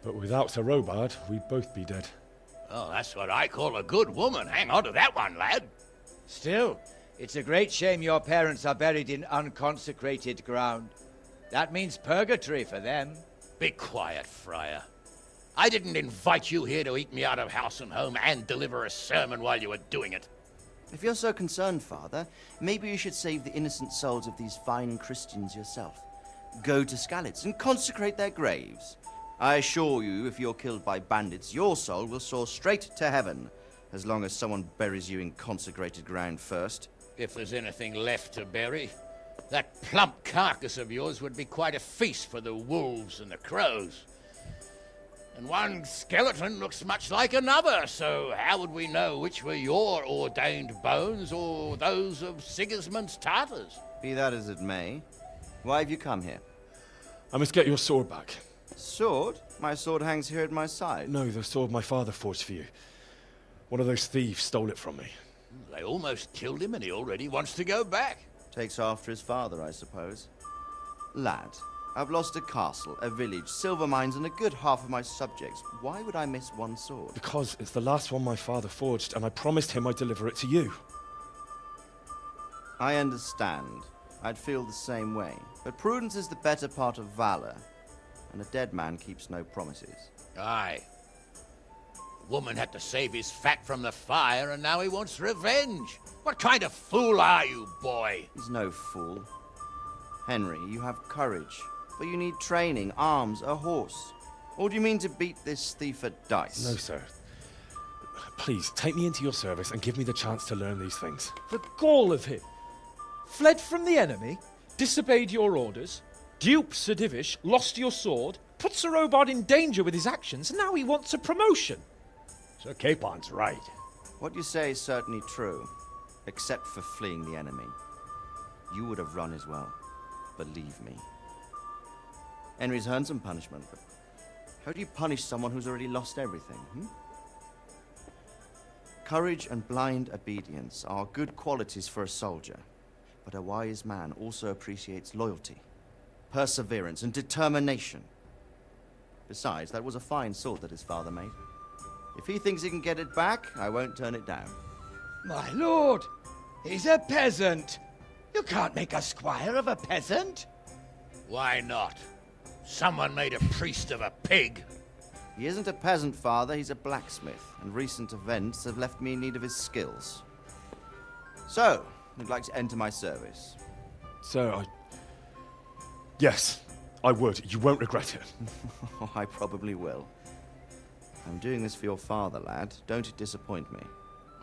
Speaker 3: But without Sir Robard, we'd both be dead.
Speaker 17: Oh, that's what I call a good woman. Hang on to that one, lad.
Speaker 19: Still, it's a great shame your parents are buried in unconsecrated ground. That means purgatory for them.
Speaker 17: Be quiet, Friar. I didn't invite you here to eat me out of house and home and deliver a sermon while you were doing it.
Speaker 11: If you're so concerned, Father, maybe you should save the innocent souls of these fine Christians yourself. Go to Skalitz and consecrate their graves. I assure you, if you're killed by bandits, your soul will soar straight to heaven, as long as someone buries you in consecrated ground first.
Speaker 17: If there's anything left to bury, that plump carcass of yours would be quite a feast for the wolves and the crows. And one skeleton looks much like another, so how would we know which were your ordained bones or those of Sigismund's Tartars?
Speaker 11: Be that as it may, why have you come here?
Speaker 3: I must get your sword back.
Speaker 11: Sword? My sword hangs here at my side.
Speaker 3: No, the sword my father forged for you. One of those thieves stole it from me.
Speaker 17: They almost killed him and he already wants to go back.
Speaker 11: Takes after his father, I suppose. Lad, I've lost a castle, a village, silver mines, and a good half of my subjects. Why would I miss one sword?
Speaker 3: Because it's the last one my father forged, and I promised him I'd deliver it to you.
Speaker 11: I understand. I'd feel the same way. But prudence is the better part of valor, and a dead man keeps no promises.
Speaker 17: Aye. The woman had to save his fat from the fire, and now he wants revenge. What kind of fool are you, boy?
Speaker 11: He's no fool. Henry, you have courage, but you need training, arms, a horse. Or do you mean to beat this thief at dice?
Speaker 3: No, sir. Please, take me into your service and give me the chance to learn these things.
Speaker 18: The gall of him! Fled from the enemy, disobeyed your orders, duped Sir Divish, lost your sword, put Sir Robard in danger with his actions, and now he wants a promotion.
Speaker 8: Sir Capon's right.
Speaker 11: What you say is certainly true, except for fleeing the enemy. You would have run as well, believe me. Henry's earned some punishment, but how do you punish someone who's already lost everything, Courage and blind obedience are good qualities for a soldier, but a wise man also appreciates loyalty, perseverance, and determination. Besides, that was a fine sword that his father made. If he thinks he can get it back, I won't turn it down.
Speaker 19: My lord, he's a peasant. You can't make a squire of a peasant.
Speaker 17: Why not? Someone made a priest of a pig.
Speaker 11: He isn't a peasant, father, he's a blacksmith, and recent events have left me in need of his skills. So, would like to enter my service.
Speaker 5: Sir, Yes, I would. You won't regret it.
Speaker 11: Oh, I probably will. I'm doing this for your father, lad. Don't it disappoint me.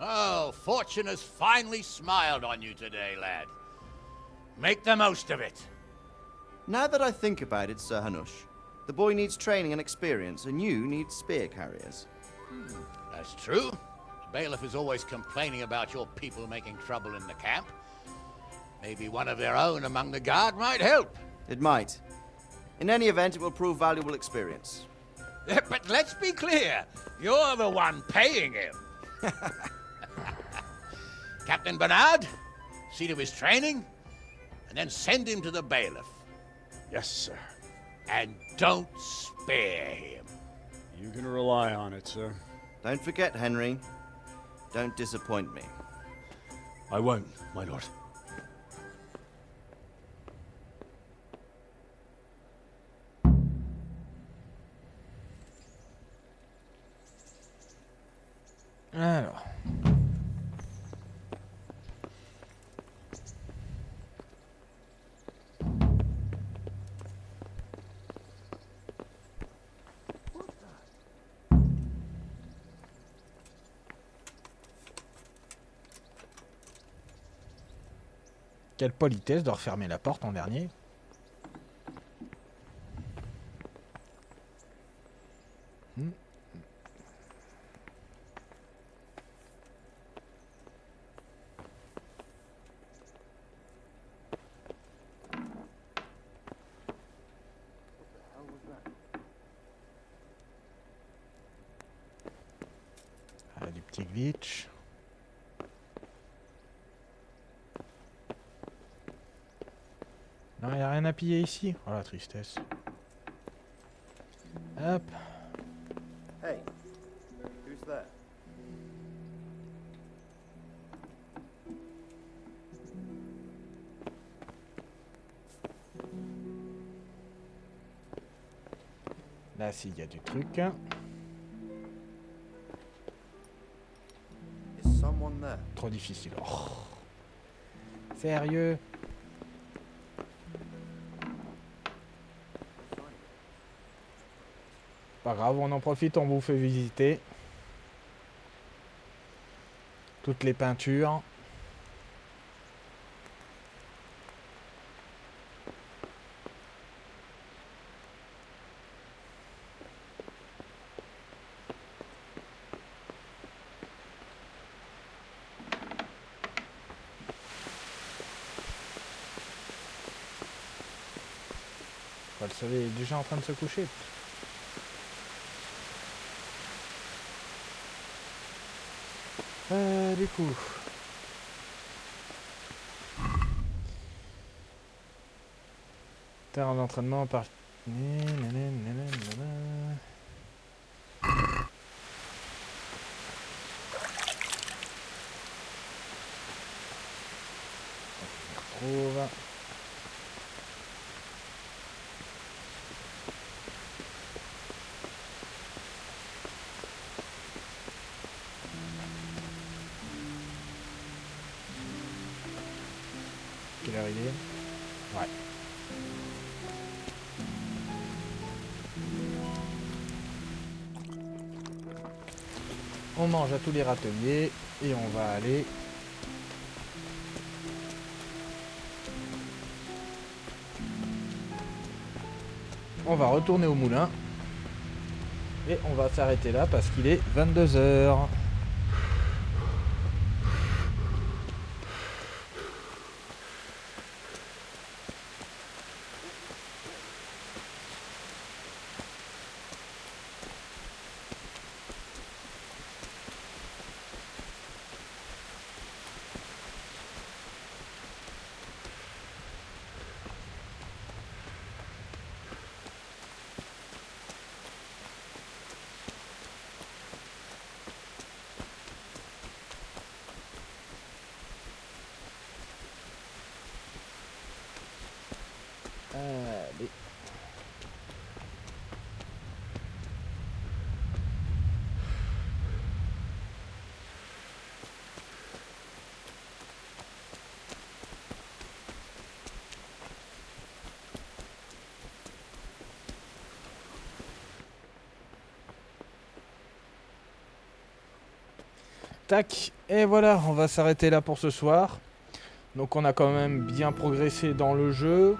Speaker 17: Oh, fortune has finally smiled on you today, lad. Make the most of it.
Speaker 11: Now that I think about it, Sir Hanush, the boy needs training and experience, and you need spear carriers.
Speaker 17: That's true. The bailiff is always complaining about your people making trouble in the camp. Maybe one of their own among the guard might help.
Speaker 11: It might. In any event, it will prove valuable experience.
Speaker 17: But let's be clear. You're the one paying him. Captain Bernard, see to his training, and then send him to the bailiff.
Speaker 5: Yes, sir.
Speaker 17: And don't spare him.
Speaker 20: You can rely on it, sir.
Speaker 11: Don't forget, Henry. Don't disappoint me.
Speaker 5: I won't, my lord.
Speaker 1: Alors. Quelle politesse de refermer la porte en dernier. Ah, des petits glitches. Non, il n'y a rien à piller ici. Oh la tristesse. Hop.
Speaker 11: Hey, who's there?
Speaker 1: Là, s'il y a du truc.
Speaker 16: Is someone there?
Speaker 1: Trop difficile. Oh. Sérieux? Pas grave, on en profite, on vous fait visiter toutes les peintures. Le soleil est déjà en train de se coucher. Du coup. Terrain d'entraînement par. On retrouve. Quelle heure il est? Ouais. On mange à tous les râteliers et on va aller on va retourner au moulin et on va s'arrêter là parce qu'il est 22 h. Tac, et voilà, on va s'arrêter là pour ce soir. Donc on a quand même bien progressé dans le jeu.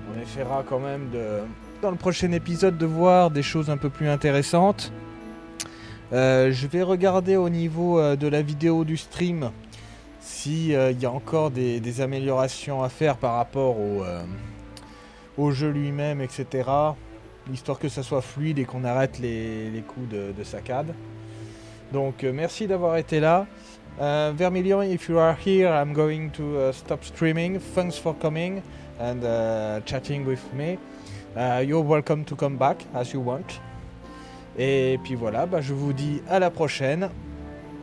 Speaker 1: On essaiera quand même dans le prochain épisode de voir des choses un peu plus intéressantes. Je vais regarder au niveau de la vidéo du stream s'il y a encore des améliorations à faire par rapport au jeu lui-même, etc. Histoire que ça soit fluide et qu'on arrête les coups de saccade. Donc merci d'avoir été là. Vermilion, if you are here, I'm going to stop streaming. Thanks for coming and chatting with me. You're welcome to come back as you want. Et puis voilà, je vous dis à la prochaine.